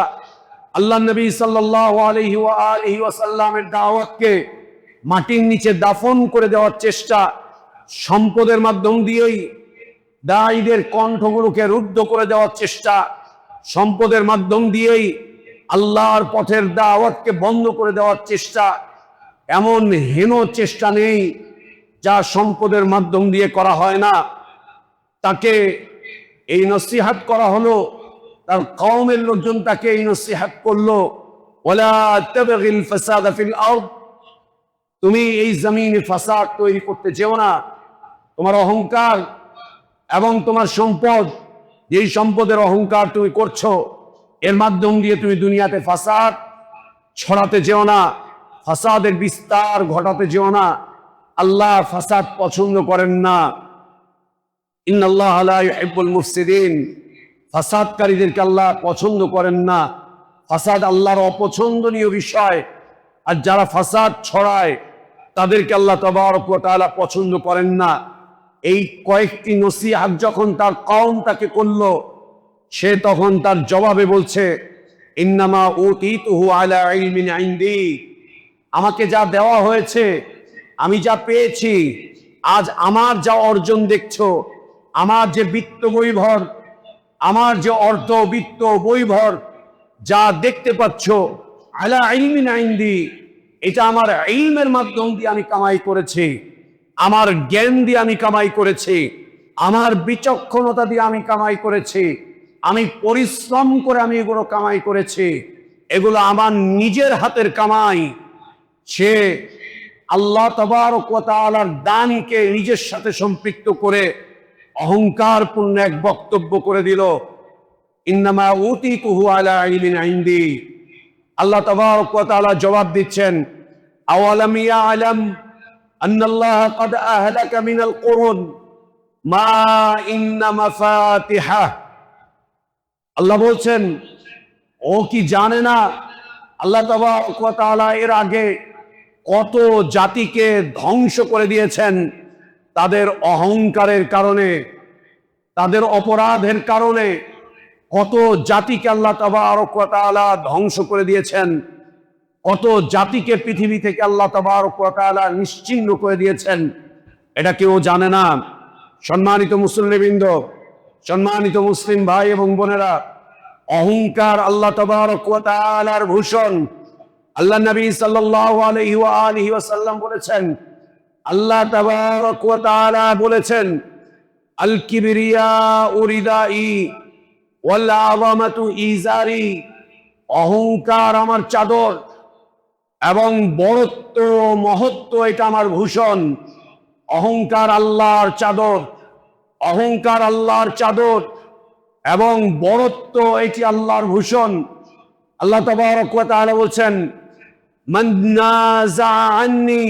আল্লাহ নবী সাল্লাল্লাহু আলাইহি ওয়া আলিহি ওয়াসাল্লামের দাওয়াতকে মাটির নিচে দাফন করে দেওয়ার চেষ্টা, সম্পদের মাধ্যম দিয়েই দাঈদের কণ্ঠগুলোকে রুদ্ধ করে দেওয়ার চেষ্টা, সম্পদের মাধ্যম দিয়েই আল্লাহর পথের দাওয়াতকে বন্ধ করে দেওয়ার চেষ্টা। এমন হেন চেষ্টা নেই যা সম্পদের মাধ্যম দিয়ে করা হয় না। তাকে এই নসিহত করা হলো, তার কওমের লোকজন তাকে এই নসিহত করলো, ওয়ালা তাবগিল ফাসাদা ফিল আরদ। তুমি এই জমিনে ফাসাদ তৈরি করতে যেও না। তোমার অহংকার এবং তোমার সম্পদ, যেই সম্পদের অহংকার তুমি করছো, এর মাধ্যম দিয়ে তুমি দুনিয়াতে ফাসাদ ছড়াতে যেও না, ফাসাদের বিস্তার ঘটাতে যেও না। আল্লাহ ফাসাদ পছন্দ করেন না। ইন্নাল্লাহা লা ইউহিব্বুল মুফসিদিন। ফাসাদকারীদেরকে আল্লাহ পছন্দ করেন না। ফাসাদ আল্লাহর অপছন্দনীয় বিষয়। আর যারা ফাসাদ ছড়ায় তাদেরকে আল্লাহ তাবারক ওয়া তাআলা পছন্দ করেন না। এই কয়েকটি নসিহত যখন তার কওম তাকে করলো, সে তখন তার জবাবে বলছে, ইন্নামা উতীতুহু আলা ইলমিন ইনদি। আমাকে যা দেওয়া হয়েছে, আমি যা পেয়েছি, আজ আমার যা অর্জন দেখছো, আমার যে বিত্ত বৈভর, আমার যে অর্থ বিত্ত বৈভর যা দেখতে পাচ্ছ, আলা ইলমিন ইনদি, এটা আমার ইলমের মাধ্যম দিয়ে আমি কামাই করেছি, আমার জ্ঞান দিয়ে আমি কামাই করেছি, আমার বিচক্ষণতা দিয়ে আমি কামাই করেছি, আমি পরিশ্রম করে আমি এগুলো কামাই করেছি, এগুলো আমার নিজের হাতের কামাই। সে আল্লাহ তাবারক ওয়া তাআলার দানকে নিজের সাথে সম্পৃক্ত করে অহংকারপূর্ণ এক বক্তব্য করে দিল, ইন্নামা উতীতুহু আলা ইলমিন ইনদি। আল্লাহ তাবারক ওয়া তাআলা জবাব দিচ্ছেন, আওয়ালাম ইয়ালাম আন্নাল্লাহ ক্বাদ আহলাকা মিনাল কুরুন মা ইন্না মাফাতিহা। আল্লাহ বলছেন, ও কি জানে না আল্লাহ তাবারক ওয়া তাআলা এর আগে কত জাতিকে ধ্বংস করে দিয়েছেন তাদের অহংকারের কারণে, তাদের অপরাধের কারণে। কত জাতিকে আল্লাহ তাবারক ওয়া তাআলা ধ্বংস করে দিয়েছেন, কত জাতিকে পৃথিবী থেকে আল্লাহ তাবারক ওয়া তাআলা নিশ্চিহ্ন করে দিয়েছেন। এটা কেউ জানে না। সম্মানিত মুসল্লিবৃন্দ, সম্মানিত মুসলিম ভাই এবং বোনেরা, অহংকার আল্লাহ তাবারক ওয়া তাআলার ভূষণ। আল্লাহ নবী সাল্লাল্লাহু আলাইহি ওয়া আলিহি ওয়াসাল্লাম বলেছেন, আল্লাহ তাবারক ওয়া তাআলা বলেছেন, আল কিবরিয়াউ রিদাই ওয়াল আযামাতু ইজারি। অহংকার আমার চাদর এবং বড়ত্ব মহত্ব এটা আমার ভূষণ। অহংকার আল্লাহর চাদর, অহংকার আল্লাহর চাদর এবং বড়ত্ব এটি আল্লাহর ভূষণ। আল্লাহ তাবারক ওয়া তাআলা বলছেন, মান নাযাআনি,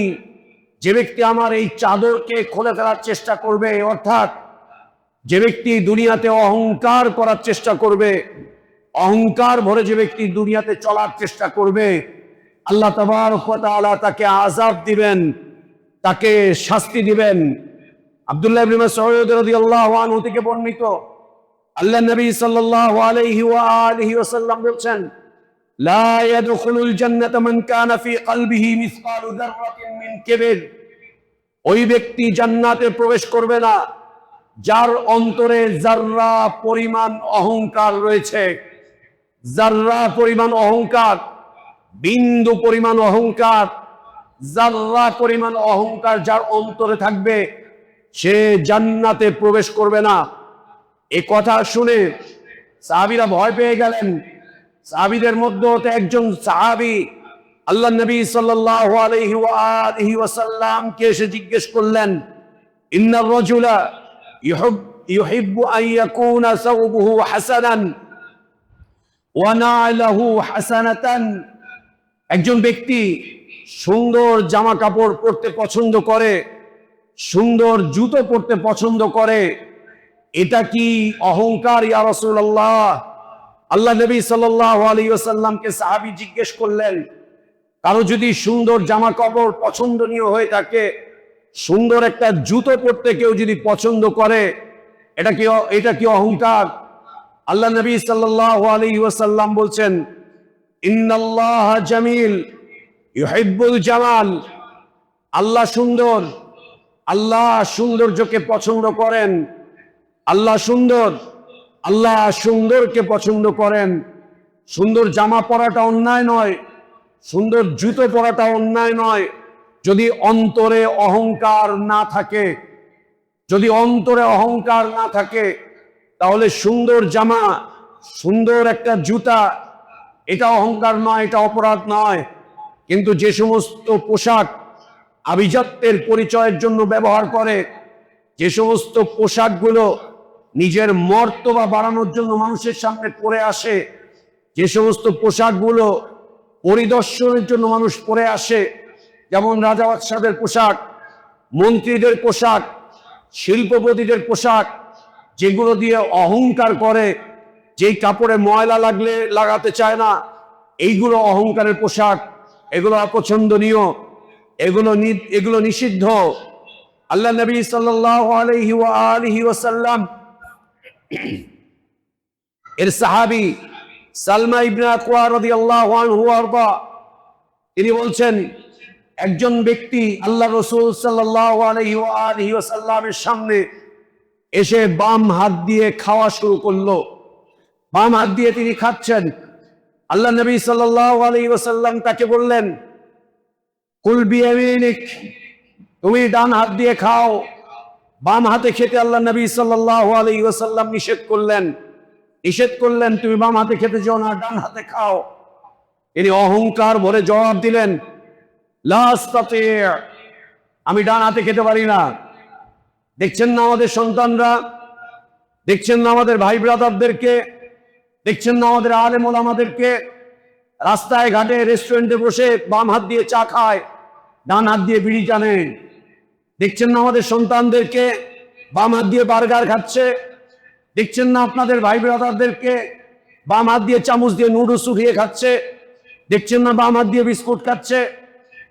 যে ব্যক্তি আমার এই চাদরকে খুলে ফেলার চেষ্টা করবে, অর্থাৎ যে ব্যক্তি দুনিয়াতে অহংকার করার চেষ্টা করবে, অহংকার ভরে যে ব্যক্তি দুনিয়াতে চলার চেষ্টা করবে, আল্লাহ তাবারক ওয়া তাআলা তাকে আযাব দিবেন, তাকে শাস্তি দিবেন। আব্দুল্লাহ ইবনে মাসউদ রাদিয়াল্লাহু আনহু থেকে বর্ণিত, আল্লাহ নবী সাল্লাল্লাহু আলাইহি ওয়া আলিহি ওয়াসাল্লাম বলেছেন, লা ইয়াদখুলুল জান্নাতা মান কানা ফি কলবিহি মিসকালু যাররাতিন মিন কিবর। ওই ব্যক্তি জান্নাতে প্রবেশ করবে না যার অন্তরে যাররা পরিমাণ অহংকার রয়েছে। যাররা পরিমাণ অহংকার, বিন্দু পরিমাণ অহংকার, যাররা পরিমাণ অহংকার যার অন্তরে থাকবে সে জান্নাতে প্রবেশ করবে না। এ কথা শুনে সাহাবীরা ভয় পেয়ে গেলেন। সাহাবীদের মধ্যে হতে একজন সাহাবী আল্লাহ নবী সাল্লাল্লাহু আলাইহি ওয়া আলিহি ওয়াসাল্লামকে এসে জিজ্ঞেস করলেন, ইন্নার রাজুলা ইউহিব্বু আন ইয়াকুনা সাওবুহু হাসানান ওয়া না'লাহু হাসানাতান। একজন ব্যক্তি সুন্দর জামা কাপড় পরতে পছন্দ করে, সুন্দর জুতো পরতে পছন্দ করে, এটা কি অহংকার ইয়া রাসূলুল্লাহ? আল্লাহ নবী সাল্লাল্লাহু আলাইহি ওয়াসাল্লামকে সাহাবী জিজ্ঞেস করলেন, কারো যদি সুন্দর জামা কাপড় পছন্দনীয় হয়ে থাকে, সুন্দর একটা জুতো পরতে কেউ যদি পছন্দ করে, এটা কি অহংকার? আল্লাহ নবী সাল্লাল্লাহু আলাইহি ওয়াসাল্লাম বলছেন, ইন্নাল্লাহা জামিল ইউহিব্বুল জামাল। আল্লাহ সুন্দর, আল্লাহ সৌন্দর্যকে পছন্দ করেন। আল্লাহ সুন্দর, আল্লাহ সুন্দরকে পছন্দ করেন। সুন্দর জামা পরাটা অন্যায় নয়, সুন্দর জুতো পরাটা অন্যায় নয়, যদি অন্তরে অহংকার না থাকে। যদি অন্তরে অহংকার না থাকে তাহলে সুন্দর জামা, সুন্দর একটা জুতা, এটা অহংকার নয়, এটা অপরাধ নয়। কিন্তু যে সমস্ত পোশাক আভিজাত্যের পরিচয়ের জন্য ব্যবহার করে, যে সমস্ত পোশাকগুলো নিজের মর্তবা বাড়ানোর জন্য মানুষের সামনে পরে আসে, যে সমস্ত পোশাকগুলো পরিদর্শনের জন্য মানুষ পরে আসে, যেমন রাজা বাদশাদের পোশাক, মন্ত্রীদের পোশাক, শিল্পপতিদের পোশাক, যেগুলো দিয়ে অহংকার করে, যেই কাপড়ে ময়লা লাগলে লাগাতে চায় না, এইগুলো অহংকারের পোশাক, এগুলো অপছন্দনীয়, এগুলো নিষিদ্ধ। আল্লাহ নবী সাল্লাল্লাহু আলাইহি ওয়া আলিহি ওয়াসাল্লাম এর সাহাবী সালমা ইবনে আকওয়া রাদিয়াল্লাহু আনহু আরদা, তিনি বলছেন, একজন ব্যক্তি আল্লাহ রাসূল সাল্লাল্লাহু আলাইহি ওয়া আলিহি ওয়াসাল্লামের সামনে এসে বাম হাত দিয়ে খাওয়া শুরু করলো। বাম হাত দিয়ে তিনি খাচ্ছেন। আল্লাহ নবী সাল্লাল্লাহু আলাইহি ওয়াসাল্লাম তাকে বললেন, কুল বিয়ামিনিক, তুমি ডান হাত দিয়ে খাও। বাম হাতে খেতে আল্লাহ নবী সাল্লাল্লাহু আলাইহি ওয়াসাল্লাম নিষেধ করলেন, তুমি বাম হাতে খেতে যাও না, ডান হাতে খাও। তিনি অহংকার ভরে জবাব দিলেন, লা আস্তাতি, আমি ডান হাতে খেতে পারি না। দেখছেন না আমাদের সন্তানরা, দেখছেন না আমাদের ভাই ব্রাদারদেরকে, দেখছেন না আমাদের আলেম ওলামাদেরকে রাস্তায় ঘাটে রেস্টুরেন্টে বসে বাম হাত দিয়ে চা খায়, ডান হাত দিয়ে বিড়ি টানে। দেখছেন না আমাদের সন্তানদেরকে বাম হাত দিয়ে বার্গার খাচ্ছে। দেখছেন না আপনাদের ভাই ব্রাদারদেরকে বাম হাত দিয়ে চামচ দিয়ে নুডলস উঠিয়ে খাচ্ছে। দেখছেন না বাম হাত দিয়ে বিস্কুট খাচ্ছে।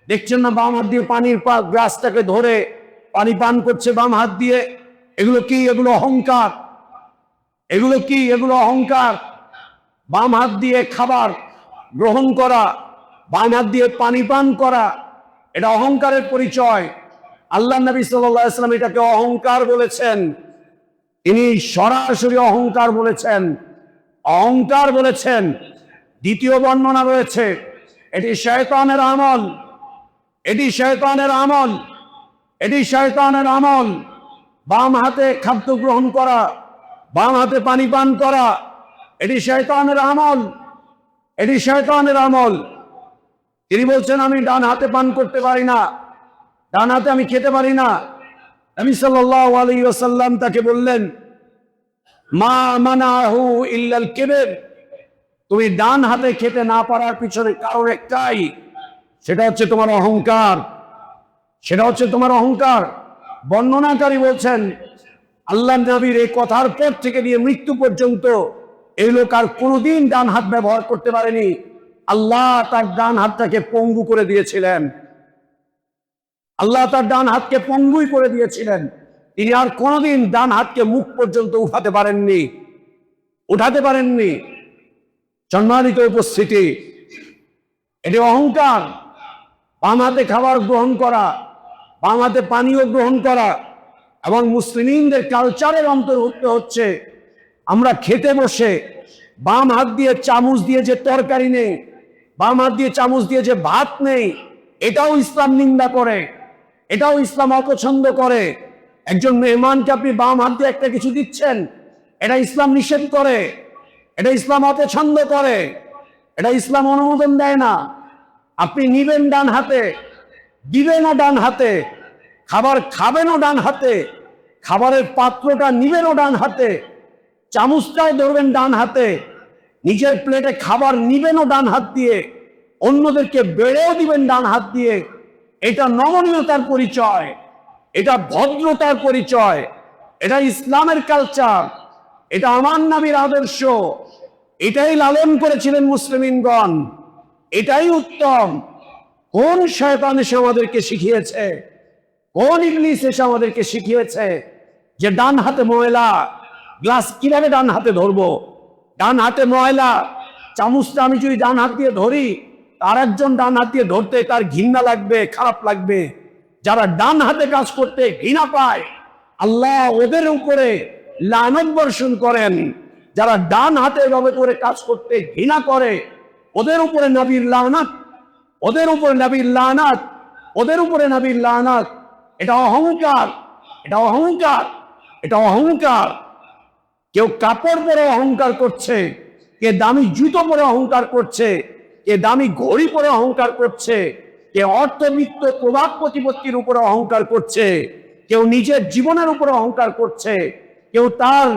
দেখছেন না বাম হাত দিয়ে পানির গ্লাসটাকে ধরে পানি পান করছে বাম হাত দিয়ে। এগুলো কি? এগুলো অহংকার। এগুলো কি? এগুলো অহংকার। বাম হাত দিয়ে খাবার গ্রহণ করা, বাম হাত দিয়ে পানি পান করা, এটা অহংকারের পরিচয়। আল্লাহ নবী সাল্লাল্লাহু আলাইহি ওয়াসাল্লাম এটাকে অহংকার বলেছেন। তিনি সরাসরি অহংকার বলেছেন, অহংকার বলেছেন। দ্বিতীয় বর্ণনা রয়েছে, এটি শয়তানের আমল, এটি শয়তানের আমল, এটি শয়তানের আমল। বাম হাতে খাদ্য গ্রহণ করা, বাম হাতে পানি পান করা, এটি শয়তানের আমল, এটি শয়তানের আমল। তিনি বলছেন, আমি ডান হাতে পান করতে পারি না, ডান হাতে আমি খেতে পারি না। নবী সাল্লাল্লাহু আলাইহি ওয়াসাল্লাম তাকে বললেন, মা মানাহু ইল্লাল কিবর, তুমি ডান হাতে খেতে না পারার পিছনে কারণ একটাই, সেটা হচ্ছে তোমার অহংকার, সেটা হচ্ছে তোমার অহংকার। বর্ণনাকারী বলছেন, আল্লাহ নবীর এই কথার পর থেকে নিয়ে মৃত্যু পর্যন্ত এই লোক আর কোনোদিন ডান হাত ব্যবহার করতে পারেনি। আল্লাহ তার ডান হাতটাকে পঙ্গু করে দিয়েছিলেন, আল্লাহ তার ডান হাতকে পঙ্গুই করে দিয়েছিলেন। তিনি আর কোনোদিন ডান হাতকে মুখ পর্যন্ত উঠাতে পারেননি। সম্মানিত উপস্থিতি, এটি অহংকার। বাম হাতে খাবার গ্রহণ করা, বাম হাতে পানীয় গ্রহণ করা এবং মুসলিমদের কালচারের অন্তর্ভুক্ত হচ্ছে আমরা খেতে বসে বাম হাত দিয়ে চামচ দিয়ে যে তরকারি নেই, বাম হাত দিয়ে চামচ দিয়ে যে ভাত নেই, এটাও ইসলাম নিন্দা করে, এটাও ইসলাম অপছন্দ করে। একজন মেহমানকে আপনি বাম হাত দিয়ে একটা কিছু দিচ্ছেন, এটা ইসলাম নিষেধ করে, এটা ইসলাম অপছন্দ করে, এটা ইসলাম অনুমোদন দেয় না। আপনি নিবেন ডান হাতে, দিবেনও ডান হাতে, খাবার খাবেনও ডান হাতে, খাবারের পাত্রটা নিবেনও ডান হাতে, চামচটাও ধরবেন ডান হাতে, নিজের প্লেটে খাবার নিবেনও ডান হাত দিয়ে, অন্যদেরকে বেড়েও দিবেন ডান হাত দিয়ে। এটা নমনীয়তার পরিচয়, এটা ভদ্রতার পরিচয়, এটা ইসলামের কালচার, এটা আমার নবীর আদর্শ, এটাই লালন করেছিলেন মুসলিমিনগণ, এটাই উত্তম। কোন শয়তান এসে আমাদেরকে শিখিয়েছে, কোন ইবলিস এসে আমাদেরকে শিখিয়েছে যে ডান হাতে ময়লা, গ্লাস কিভাবে ডান হাতে ধরবো, ডান হাতে ময়লা, চামচটা আমি যদি ডান হাত দিয়ে ধরি, আর একজন ডান হাত দিয়ে ধরতে তার ঘৃণা লাগবে, খারাপ লাগবে। যারা ডান হাতে কাজ করতে ঘৃণা পায়, আল্লাহ ওদের উপরে লানত বর্ষণ করেন। যারা ডান হাতে এভাবে করে কাজ করতে ঘৃণা করে, ওদের উপরে নবীর লানত, ওদের উপরে নবীর লানত, ওদের উপরে নবীর লানত। এটা অহংকার, এটা অহংকার, এটা অহংকার। কেউ কাপড় পরে অহংকার করছে, কে দামি জুতো পরে অহংকার করছে, কে দামি ঘড়ি পরে অহংকার করছে, কে অর্থবিত্ত প্রভাব প্রতিপত্তির উপরে অহংকার করছে, কেউ নিজের জীবনের উপরে অহংকার করছে, কেউ তার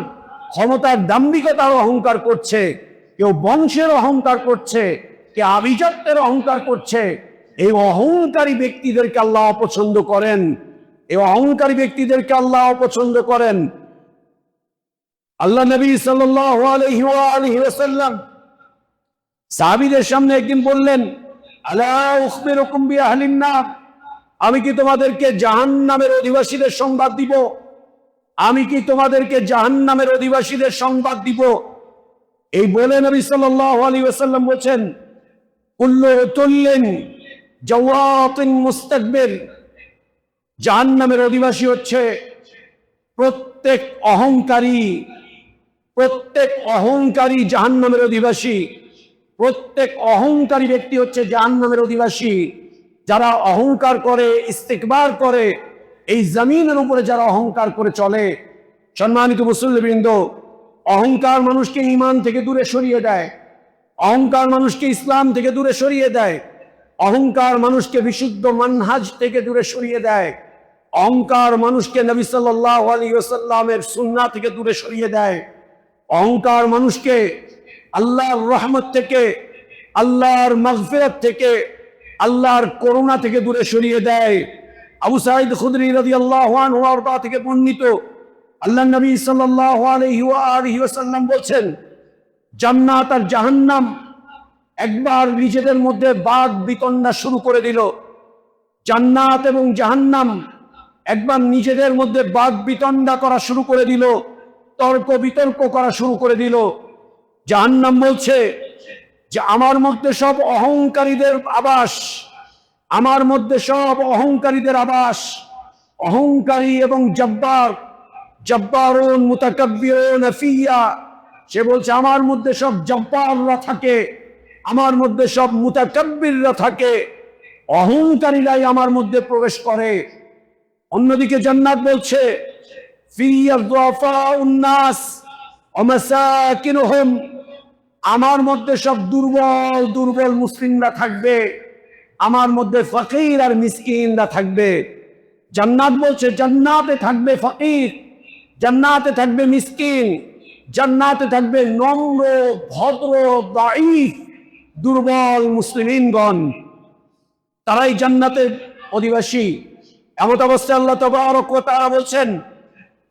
ক্ষমতার দাম্ভিকতার অহংকার করছে, কেউ বংশের অহংকার করছে, কে আভিজাত্যের অহংকার করছে। এই অহংকারী ব্যক্তিদেরকে আল্লাহ অপছন্দ করেন, এই অহংকারী ব্যক্তিদেরকে আল্লাহ অপছন্দ করেন। আল্লাহ নবী সাল্লাল্লাহু আলাইহি ওয়াসাল্লাম সাহাবীদের সামনে একদিন বললেন, আলা উখবিরুকুম বিআহলিন নার, আমি কি তোমাদেরকে জাহান্নামের অধিবাসীদের সংবাদ দিব? আমি কি তোমাদেরকে জাহান্নামের অধিবাসীদের সংবাদ দিব? এই বলে নবী সাল্লাল্লাহু আলাইহি ওয়াসাল্লাম বলেন, কুল্লু উতুল্লিন জাওয়াতিন মুস্তাকবির, জাহান্নামের অধিবাসী হচ্ছে প্রত্যেক অহংকারী, প্রত্যেক অহংকারী জাহান্নামের অধিবাসী। প্রত্যেক অহংকারী ব্যক্তি হচ্ছে জাহান্নামের অধিবাসী। যারা অহংকার করে, ইস্তিকবার করে, এই জমিনের উপরে যারা অহংকার করে চলে। সম্মানিত মুসল্লিবৃন্দ, অহংকার মানুষকে ঈমান থেকে দূরে সরিয়ে দেয়, অহংকার মানুষকে ইসলাম থেকে দূরে সরিয়ে দেয়, অহংকার মানুষকে বিশুদ্ধ মানহাজ থেকে দূরে সরিয়ে দেয়, অহংকার মানুষকে নবী সাল্লাল্লাহু আলাইহি ওয়াসাল্লামের সুন্নাহ থেকে দূরে সরিয়ে দেয়, অহংকার মানুষকে আল্লাহর রহমত থেকে, আল্লাহর মাগফিরাত থেকে, আল্লাহর করুণা থেকে দূরে সরিয়ে দেয়। আবু সাঈদ খুদরি রাদিয়াল্লাহু আনহু আরদা থেকে বর্ণিত, আল্লাহ নবী সাল্লাল্লাহু আলাইহি ওয়াসাল্লাম বলছেন, জান্নাত আর জাহান্নাম একবার নিজেদের মধ্যে বাদ বিতণ্ডা শুরু করে দিল। জান্নাত এবং জাহান্নাম একবার নিজেদের মধ্যে বাদ বিতণ্ডা করা শুরু করে দিল, তর্ক বিতর্ক করা শুরু করে দিল। জাহান্নাম বলছে যে আমার মধ্যে সব অহংকারীদের আবাস, আমার মধ্যে সব অহংকারীদের আবাস, অহংকারী এবং জব্বার, জব্বারুন মুতাকাব্বিরুন ফিয়া। সে বলছে আমার মধ্যে সব জব্বাররা থাকে, আমার মধ্যে সব মুতাকাব্বিররা থাকে, অহংকারীরাই আমার মধ্যে প্রবেশ করে। অন্যদিকে জান্নাত বলছে ফিয়া দুআফাউন নাস ওয়া মাসাকিনুহুম, আমার মধ্যে সব দুর্বল দুর্বল মুসলিমরা থাকবে, আমার মধ্যে ফকির আর মিসকিনরা থাকবে। জান্নাত বলছে জান্নাতে থাকবে ফকির, জান্নাতে থাকবে মিসকিন, জান্নাতে থাকবে নম্র ভদ্র দাঈফ দুর্বল মুসলিমগণ, তারাই জান্নাতের অধিবাসী। এমত অবস্থায় আল্লাহ তাবারক ওয়া তাআলা বলছেন,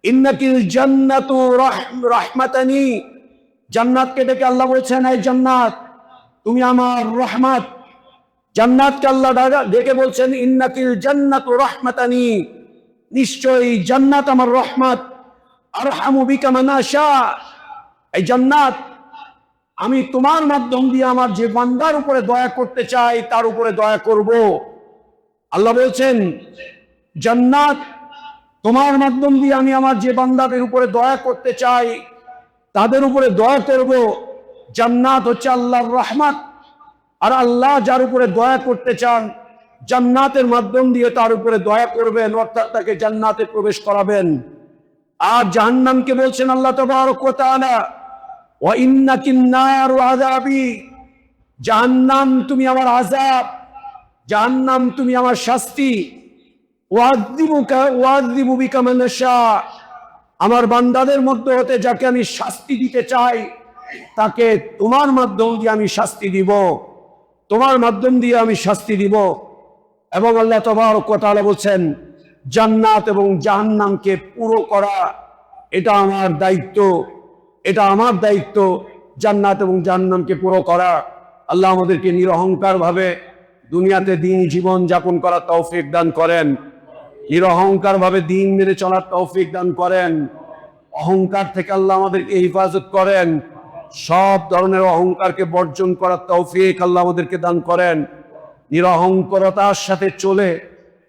ইন্নাকিল জান্নাতু রাহমাতানি, জান্নাতকে ডেকে আল্লাহ বলছেন, এই জান্নাত তুমি আমার রহমত। জান্নাতকে আল্লাহ ডেকে বলছেন, ইন্নাকিল জান্নাতু রাহমাতানি, নিশ্চয়ই জান্নাত আমার রহমত। আরহামু বিকা মান আশা, এই জান্নাত আমি তোমার মাধ্যম দিয়ে আমার যে বান্দার উপরে দয়া করতে চাই তার উপরে দয়া করব। আল্লাহ বলছেন জান্নাত তোমার মাধ্যম দিয়ে আমি আমার যে বান্দাদের উপরে দয়া করতে চাই তাদের উপরে দয়া করব। জান্নাত হচ্ছে আল্লাহর রহমত, আর আল্লাহ যার উপরে দয়া করতে চান জান্নাতের মাধ্যম দিয়ে তার উপরে দয়া করবেন, অর্থাৎ তাকে জান্নাতে প্রবেশ করাবেন। আর জাহান্নামকে বলছেন আল্লাহ তাবারক ওয়া তাআলা, ওয়া ইন্নাকিন নারু আযাবি, জাহান্নাম তুমি আমার আযাব, জাহান্নাম তুমি আমার শাস্তি। ওয়াযিবু বিকা মান আশা, আমার বান্দাদের মধ্যে হতে যাকে আমি শাস্তি দিতে চাই তাকে তোমার মাধ্যম দিয়ে আমি শাস্তি দিব, তোমার মাধ্যম দিয়ে আমি শাস্তি দিব। এবং আল্লাহ তাবারক ওয়া তাআলা বলছেন জান্নাত এবং জাহান্নামকে পুরো করা এটা আমার দায়িত্ব, এটা আমার দায়িত্ব, জান্নাত এবং জাহান্নামকে পুরো করা। আল্লাহ আমাদেরকে নিরহংকার ভাবে দুনিয়াতে দিন জীবন যাপন করার তৌফিক দান করেন, নিরহংকার ভাবে দিন মেনে চলার তৌফিক দান করেন। অহংকার থেকে আল্লাহ আমাদেরকে হেফাজত করেন, সব ধরনের অহংকারকে বর্জন করার তৌফিক আল্লাহ আমাদেরকে দান করেন। নিরহংকারতার সাথে চলে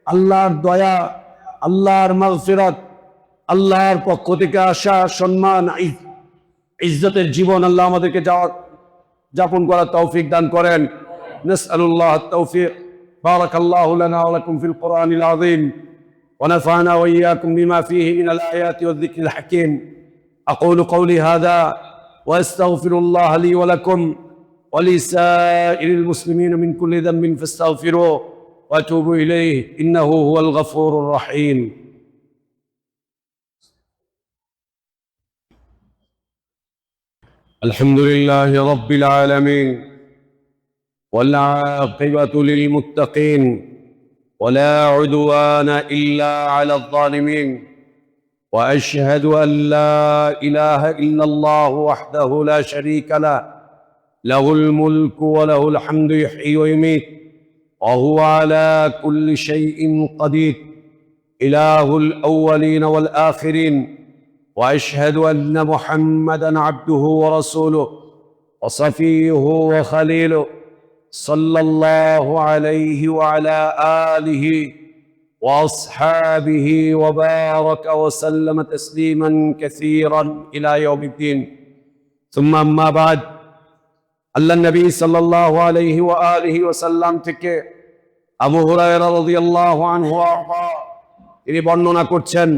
আল্লাহর দয়া, আল্লাহর মাগফিরাত, আল্লাহর পক্ষ থেকে আসা সম্মান ইজ্জতের জীবন আল্লাহ আমাদেরকে যাপন করার তৌফিক দান করেন। নাসআলুল্লাহ আত-তাওফিক। বারাকাল্লাহু লানা ওয়া লাকুম ফিল কুরআনিল আযীম ওয়া নাফা'না ওয়া ইয়্যাকুম বিমা ফীহি মিনাল আয়াতি ওয়ায যিকরিল হাকীম। আকুলু কওলি হাযা ওয়া আস্তাগফিরুল্লাহ লি ওয়া লাকুম ওয়া লিসাইরিল মুসলিমিন মিন কুল্লি যামবিন ফাস্তাগফিরুহু ওয়া তুবু ইলাইহি ইন্নাহু হুয়াল গফুরুর রহিম। আলহামদুলিল্লাহি রাব্বিল আলামিন ওয়াল আকিবাতু লিল মুত্তাকিন ওয়া লা উদওয়ানা ইল্লা আলাল যালিমিন ওয়া আশহাদু আন লা ইলাহা ইল্লাল্লাহু ওয়াহদাহু লা শারীকা লাহু লাহুল মুলকু ওয়া লাহুল হামদু ইহয়ী ওয়া ইউমীত ওয়া হুয়া আলা কুল্লি শাইইন কাদির ইলাহুল আউওয়ালিন ওয়াল আখিরিন। وأشهد أن محمدًا عبده ورسوله وصفيه وخليله صلى الله عليه وعلى آله وأصحابه وبارك وسلم تسليمًا كثيرًا إلى يوم الدين. ثم أما بعد, আল্লাহ নবী সাল্লাল্লাহু আলাইহি ওয়া আলিহি ওয়াসাল্লাম থেকে আবু হুরায়রা রাদিয়াল্লাহু আনহু তিনি বর্ণনা করছেন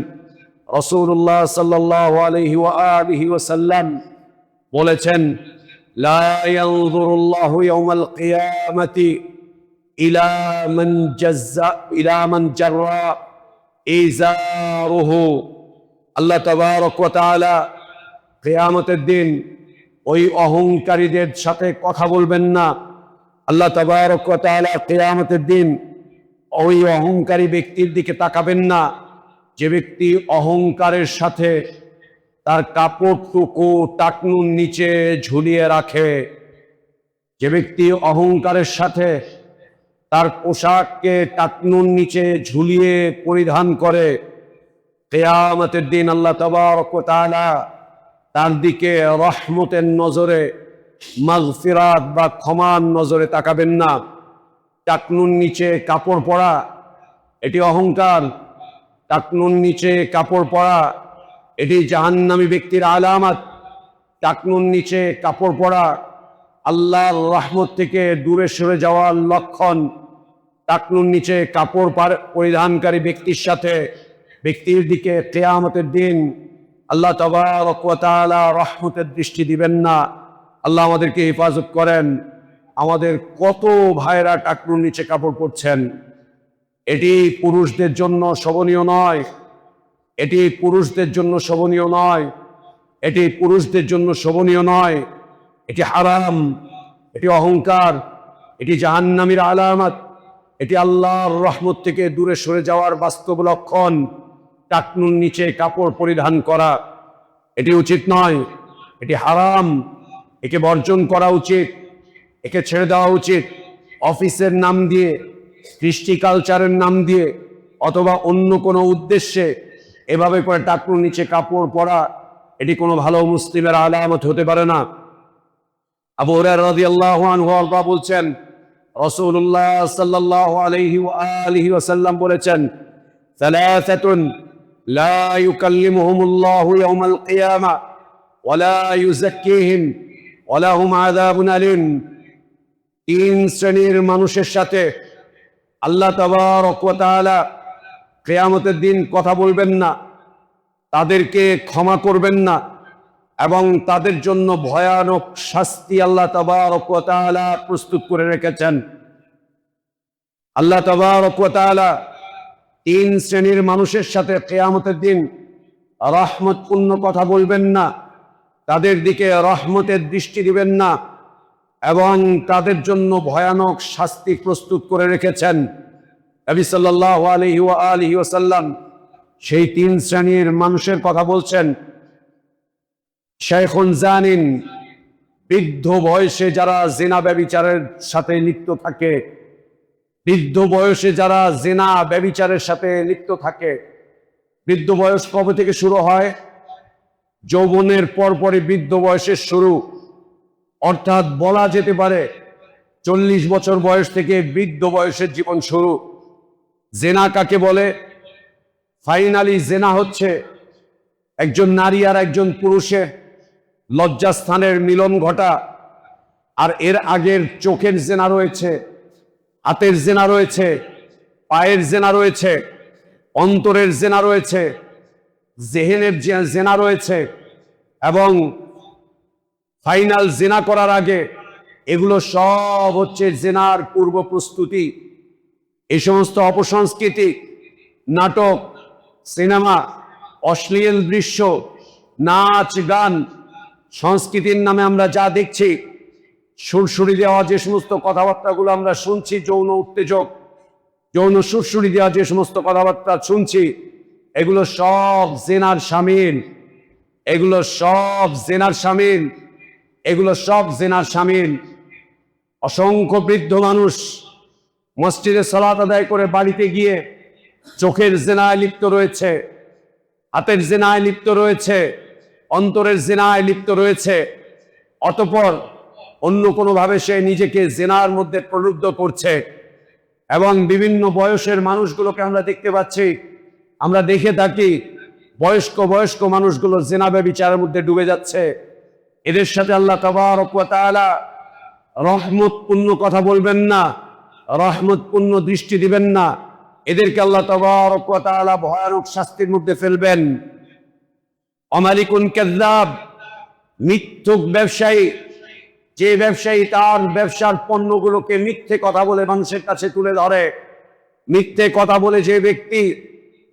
রাসূলুল্লাহ সাল্লাল্লাহু আলাইহি ওয়া আলিহি ওয়াসাল্লাম বলেছেন, লা ইয়ানজুরুল্লাহু ইয়াওমাল কিয়ামাতি ইলা মান জাররা ইজারুহু। আল্লাহ তাবারক ওয়া তাআলা কিয়ামতের দিন ওই অহংকারীদের সাথে কথা বলবেন না। আল্লাহ তাবারক ওয়া তাআলা কিয়ামতের দিন ওই অহংকারী ব্যক্তির দিকে তাকাবেন না যে ব্যক্তি অহংকারের সাথে তার কাপড়টুকু টাকনুর নিচে ঝুলিয়ে রাখে, যে ব্যক্তি অহংকারের সাথে তার পোশাককে টাকনুর নিচে ঝুলিয়ে পরিধান করে, কিয়ামতের দিন আল্লাহ তাবারক ওয়া তাআলা তার দিকে রহমতের নজরে, মাগফিরাত বা ক্ষমার নজরে তাকাবেন না। টাকনুর নিচে কাপড় পরা এটি অহংকার, টাকনুর নিচে কাপড় পরা এটি জাহান্নামী ব্যক্তির আলামত। টাকনুর নিচে কাপড় পরা আল্লাহর রহমত থেকে দূরে সরে যাওয়ার লক্ষণ। টাকনুর নিচে কাপড় পরিধানকারী ব্যক্তির দিকে কিয়ামতের দিন আল্লাহ তাবারক ওয়া তাআলা রহমতের দৃষ্টি দিবেন না। আল্লাহ আমাদেরকে হেফাজত করেন। আমাদের কত ভাইরা টাকনুর নিচে কাপড় পরছেন, এটি পুরুষদের জন্য শোভনীয় নয়, এটি পুরুষদের জন্য শোভনীয় নয়, এটি পুরুষদের জন্য শোভনীয় নয়, এটি হারাম, এটি অহংকার, এটি জাহান্নামীর আলামত, এটি আল্লাহর রহমত থেকে দূরে সরে যাওয়ার বাস্তব লক্ষণ। টাকনুর নিচে কাপড় পরিধান করা এটি উচিত নয়, এটি হারাম, একে বর্জন করা উচিত, একে ছেড়ে দেওয়া উচিত। অফিসের নাম দিয়ে, কৃষ্টি কালচারের নাম দিয়ে অথবা অন্য কোনো উদ্দেশ্যে এভাবে করে টাকনুর নিচে কাপড় পরা এটি কোনো ভালো মুসলিমের আলামত হতে পারে না। আবু হুরায়রা রাদিয়াল্লাহু আনহু বলছেন, রাসূলুল্লাহ সাল্লাল্লাহু আলাইহি ওয়া আলিহি ওয়াসাল্লাম বলেছেন, সালাসাতুন লা ইউকাল্লিমুহুমুল্লাহু ইয়াওমাল কিয়ামা ওয়া লা ইউযাক্কিহিম ওয়া লাহুম আযাবুন আলীম। তিন শ্রেণীর মানুষের সাথে আল্লাহ তাবারক ওয়া তাআলা কিয়ামতের দিন কথা বলবেন না, তাদেরকে ক্ষমা করবেন না এবং তাদের জন্য ভয়ানক শাস্তি আল্লাহ তাবারক ওয়া তাআলা প্রস্তুত করে রেখেছেন। আল্লাহ তাবারক ওয়া তাআলা তিন শ্রেণীর মানুষের সাথে কিয়ামতের দিন রহমতপূর্ণ কথা বলবেন না, তাদের দিকে রহমতের দৃষ্টি দিবেন না এবং তাদের জন্য ভয়ানক শাস্তি প্রস্তুত করে রেখেছেন। নবী সাল্লাল্লাহু আলাইহি ওয়া আলিহি ওয়াসাল্লাম সেই তিন শ্রেণীর মানুষের কথা বলছেন। শাইখুন জানিন, বৃদ্ধ বয়সে যারা জিনা ব্যভিচারের সাথে লিপ্ত থাকে, বৃদ্ধ বয়সে যারা জিনা ব্যভিচারের সাথে লিপ্ত থাকে। বৃদ্ধ বয়স কবে থেকে শুরু হয়? যৌবনের পরপরই বৃদ্ধ বয়সের শুরু, অর্থাৎ বলা যেতে পারে 40 বছর বয়স থেকে বৃদ্ধ বয়সের জীবন শুরু। জেনা কাকে বলে? ফাইনালি জেনা হচ্ছে একজন নারী আর একজন পুরুষের লজ্জাস্থানের মিলন ঘটা। আর এর আগের চোখের জেনা রয়েছে, হাতের জেনা রয়েছে, পায়ের জেনা রয়েছে, অন্তরের জেনা রয়েছে, জেহেনের জেনা রয়েছে এবং ফাইনাল জেনা করার আগে এগুলো সব হচ্ছে জেনার পূর্ব প্রস্তুতি। এই সমস্ত অপসংস্কৃতি, নাটক, সিনেমা, অশ্লীল দৃশ্য, নাচ, গান, সংস্কৃতির নামে আমরা যা দেখছি, সুরসুরি দেওয়া যে সমস্ত কথাবার্তাগুলো আমরা শুনছি, যৌন উত্তেজক, যৌন সুরসুরি দেওয়া যে সমস্ত কথাবার্তা শুনছি, এগুলো সব জেনার শামিল, এগুলো সব জেনার শামিল, এগুলো সব জেনার শামিল। অসংখ্য বৃদ্ধ মানুষ মসজিদে সালাত আদায় করে বাড়িতে গিয়ে চোখের জেনায় লিপ্ত রয়েছে, হাতের জেনায় লিপ্ত রয়েছে, অন্তরের জেনায় লিপ্ত রয়েছে। অতঃপর অন্য কোনোভাবে সে নিজেকে জেনার মধ্যে প্রলুব্ধ করছে এবং বিভিন্ন বয়সের মানুষগুলোকে আমরা দেখতে পাচ্ছি, আমরা দেখে থাকি বয়স্ক মানুষগুলো জেনা ব্যভিচারের মধ্যে ডুবে যাচ্ছে। এদের সাথে আল্লাহ তাবারক ওয়া তাআলা রহমতপূর্ণ কথা বলবেন না, রহমতপূর্ণ দৃষ্টি দিবেন না, এদেরকে আল্লাহ তাবারক ওয়া তাআলা ভয়ানক শাস্তির মধ্যে ফেলবেন। অমালিকুন কাযযাব, মিথ্যুক ব্যবসায়ী, যে ব্যবসায়ী তার ব্যবসার পণ্যগুলোকে মিথ্যে কথা বলে মানুষের কাছে তুলে ধরে, মিথ্যে কথা বলে যে ব্যক্তি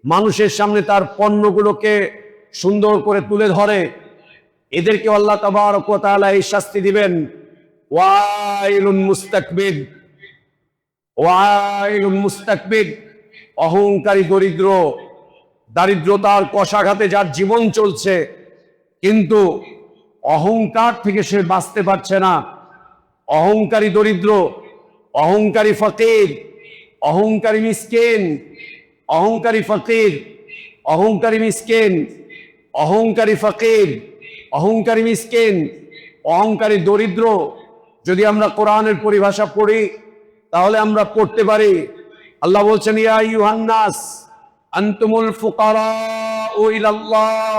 মানুষের সামনে তার পণ্যগুলোকে সুন্দর করে তুলে ধরে, এদেরকে আল্লাহ তাবারক ওয়া তাআলা এই শাস্তি দিবেন। ওয়াইলুন মুস্তাকবির, ওয়াইলুন মুস্তাকবির, অহংকারী দরিদ্র, দারিদ্রতার কষাঘাতে যার জীবন চলছে কিন্তু অহংকার থেকে সে বাঁচতে পারছে না। অহংকারী দরিদ্র, অহংকারী ফকির, অহংকারী মিসকিন, অহংকারী ফকির, অহংকারী মিসকিন, অহংকারী ফকির, অহংকারী মিসকিন, অহংকারী দরিদ্র। যদি আমরা কোরআনের পরিভাষা পড়ি তাহলে আমরা পড়তে পারি, আল্লাহ বলছেন ইয়া আইয়ুহান নাস আনতুমুল ফুকারাউ ইলাল্লাহ,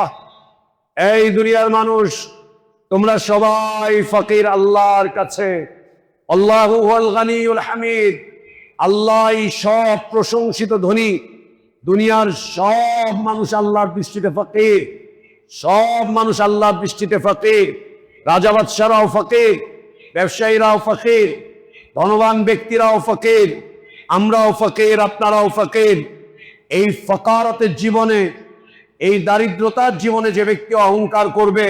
এই দুনিয়ার মানুষ তোমরা সবাই ফকির আল্লাহর কাছে। আল্লাহু হুয়াল গানিয়ুল হামিদ, আল্লাহই সব প্রশংসিত ধনী। দুনিয়ার সব মানুষ আল্লাহর দৃষ্টিতে ফকির, সব মানুষ আল্লাহর দৃষ্টিতে ফকির। রাজা বাদশাহরাও ফকির, ব্যবসায়ীরাও ফকির, ধনবান ব্যক্তিরাও ফকির, আমরাও ফকির, আপনারাও ফকির। এই ফকারতের জীবনে, এই দারিদ্রতার জীবনে যে ব্যক্তি অহংকার করবে,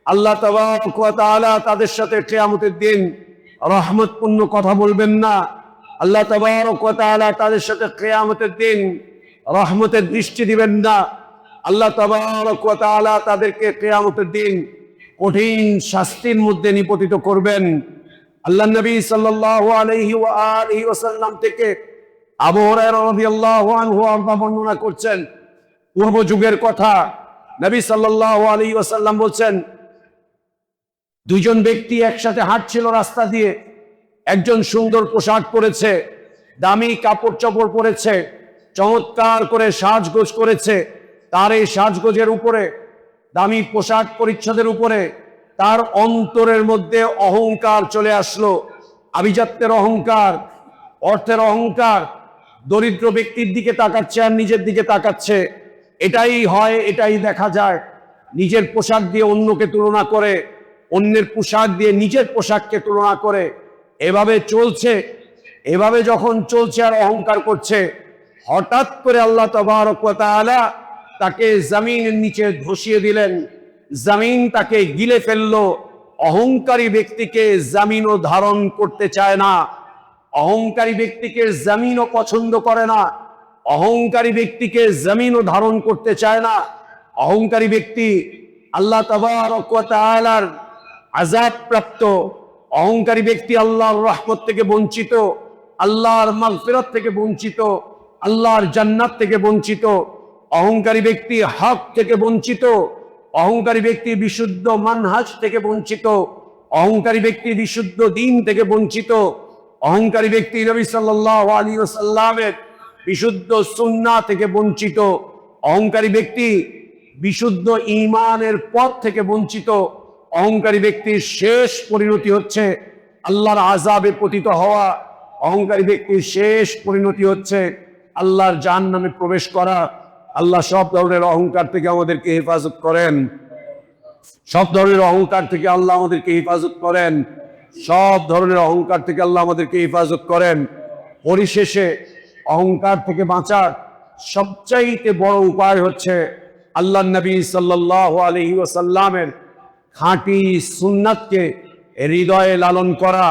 আল্লাহ তাবারক ওয়া তাআলা তাদের সাথে কিয়ামতের দিন রহমতপূর্ণ কথা বলবেন না। আল্লাহ তাবারক ওয়া তাআলা তাদের সাথে কিয়ামতের দিন রহমতের দৃষ্টি দিবেন না। আল্লাহ তাবারক ওয়া তাআলা তাদেরকে কিয়ামতের দিন কঠিন শাস্তির মধ্যে নিপতিত করবেন। আল্লাহ নবী সাল্লাল্লাহু আলাইহি ওয়া আলিহি ওয়াসাল্লাম থেকে আবু হুরায়রা রাদিয়াল্লাহু আনহু বর্ণনা করছেন পূর্ব যুগের কথা। নবী সাল্লাল্লাহু আলাইহি ওয়াসাল্লাম বলছেন, দুইজন ব্যক্তি একসাথে হাঁটছিল রাস্তা দিয়ে। একজন সুন্দর পোশাক পরেছে, দামি কাপড় চোপড় পরেছে, চমৎকার করে সাজগোজ করেছে। তার এই সাজগোজের উপরে, দামি পোশাক পরিচ্ছদের উপরে তার অন্তরের মধ্যে অহংকার চলে আসলো। আভিজাত্যের অহংকার, অর্থের অহংকার, দরিদ্র ব্যক্তির দিকে তাকাচ্ছে আর নিজের দিকে তাকাচ্ছে। এটাই হয়, এটাই দেখা যায়। নিজের পোশাক দিয়ে অন্যকে তুলনা করে, অন্যের পোশাক দিয়ে নিজের পোশাককে তুলনা করে, এভাবে চলছে। এভাবে যখন চলছে আর অহংকার করছে, হঠাৎ করে আল্লাহ তাবারক ওয়া তাআলা তাকে জমিনের নিচে ধসিয়ে দিলেন। জমিন তাকে গিলে ফেললো। অহংকারী ব্যক্তিকে জমিনও ধারণ করতে চায় না, অহংকারী ব্যক্তিকে জমিনও পছন্দ করে না, অহংকারী ব্যক্তিকে জমিনও ধারণ করতে চায় না। অহংকারী ব্যক্তি আল্লাহ তাবারক ওয়া তাআলার আযাব প্রাপ্ত, অহংকারী ব্যক্তি আল্লাহর রহমত থেকে বঞ্চিত, আল্লাহর মাগফিরাত থেকে বঞ্চিত, আল্লাহর জান্নাত থেকে বঞ্চিত। অহংকারী ব্যক্তি হক থেকে বঞ্চিত, অহংকারী ব্যক্তি বিশুদ্ধ মানহাজ থেকে বঞ্চিত, অহংকারী ব্যক্তি বিশুদ্ধ দ্বীন থেকে বঞ্চিত, অহংকারী ব্যক্তি নবী সাল্লাল্লাহু আলাইহি ওয়াসাল্লামের বিশুদ্ধ সুন্নাহ থেকে বঞ্চিত, অহংকারী ব্যক্তি বিশুদ্ধ ঈমানের পথ থেকে বঞ্চিত। অহংকারী ব্যক্তির শেষ পরিণতি হচ্ছে আল্লাহর আযাবে পতিত হওয়া। অহংকারী ব্যক্তির শেষ পরিণতি হচ্ছে আল্লাহর জাহান্নামে প্রবেশ করা। আল্লাহ সব ধরনের অহংকার থেকে আমাদেরকে হেফাজত করেন, সব ধরনের অহংকার থেকে আল্লাহ আমাদেরকে হেফাজত করেন, সব ধরনের অহংকার থেকে আল্লাহ আমাদেরকে হেফাজত করেন। পরিশেষে অহংকার থেকে বাঁচার সবচাইতে বড় উপায় হচ্ছে আল্লাহ নবী সাল্লাল্লাহু আলাইহি ওয়াসাল্লামের খাঁটি সুন্নাতকে হৃদয়ে লালন করা।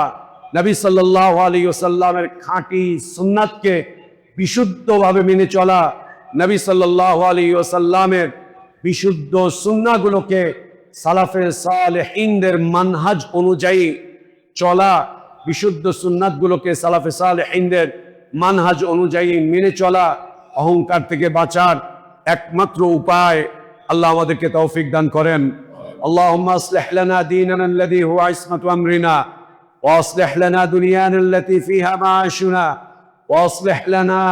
নবী সাল্লাল্লাহু আলাইহি ওয়াসাল্লামের খাঁটি সুন্নাতকে বিশুদ্ধভাবে মেনে চলা, নবী সাল্লাল্লাহু আলাইহি ওয়াসাল্লামের বিশুদ্ধ সুন্নাহগুলোকে সালাফে সালেহিনদের মানহাজ অনুযায়ী চলা, বিশুদ্ধ সুন্নাতগুলোকে সালাফে সালেহিনদের মানহাজ অনুযায়ী মেনে চলা অহংকার থেকে বাঁচার একমাত্র উপায়। আল্লাহ আমাদেরকে তৌফিক দান করেন। আল্লাহুম্মা আসলিহ লানা দীনানা আল্লাযী হুয়া ইসমাতু আমরিনা ওয়া আসলিহ লানা দুনিয়ানা আল্লাতী ফীহা মাআশুনা وأصلح لنا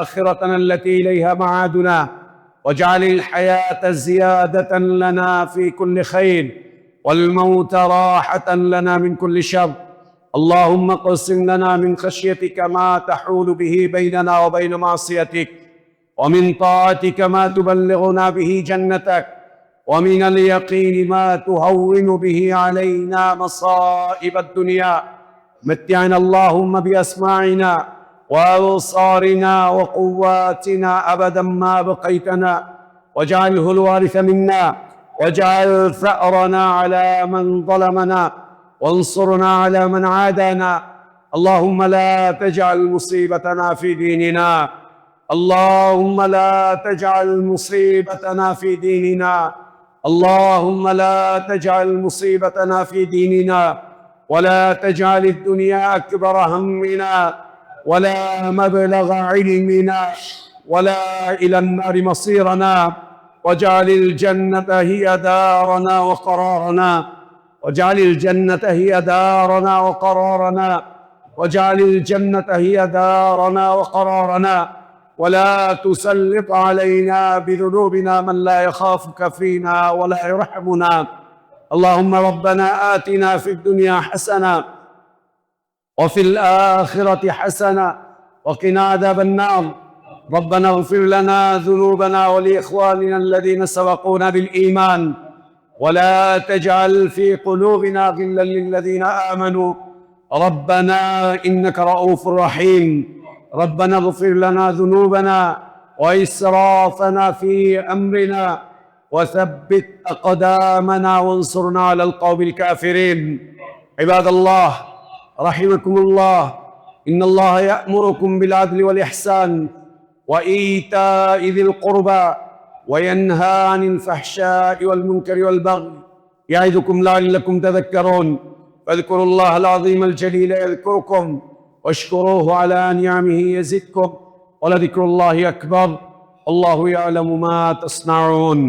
آخرتنا التي إليها معادنا واجعل الحياة زيادة لنا في كل خير والموت راحة لنا من كل شر. اللهم اقسم لنا من خشيتك ما تحول به بيننا وبين معصيتك ومن طاعتك ما تبلغنا به جنتك ومن اليقين ما تهون به علينا مصائب الدنيا. متعنا اللهم بأسماعنا وأبصارنا وقواتنا أبدا ما بقيتنا واجعله الوارث منا واجعل ثأرنا على من ظلمنا وانصرنا على من عادانا. اللهم لا تجعل مصيبتنا في ديننا، اللهم لا تجعل مصيبتنا في ديننا، اللهم لا تجعل مصيبتنا في ديننا ولا تجعل الدنيا أكبر همنا ولا مبلغ علمنا ولا إلى النار مصيرنا. واجعل الجنة هي دارنا وقرارنا، واجعل الجنة هي دارنا وقرارنا، واجعل الجنة هي دارنا وقرارنا ولا تسلط علينا بذنوبنا من لا يخافك فينا ولا يرحمنا. اللهم ربنا آتنا في الدنيا حسنة وفي الآخرة حسنة وقنا عذاب النار. ربنا اغفر لنا ذنوبنا ولإخواننا الذين سبقونا بالإيمان ولا تجعل في قلوبنا غلا للذين آمنوا ربنا إنك رؤوف رحيم. ربنا اغفر لنا ذنوبنا وإسرافنا في أمرنا وثبت أقدامنا وانصرنا على القوم الكافرين. عباد الله رحمكم الله، إن الله يأمركم بالعدل والإحسان وإيتاء ذي القربى وينهى عن الفحشاء والمنكر والبغي يعظكم لعلكم تذكرون. فاذكروا الله العظيم الجليل يذكركم واشكروه على نعمه يزدكم ولذكر الله أكبر. الله يعلم ما تصنعون.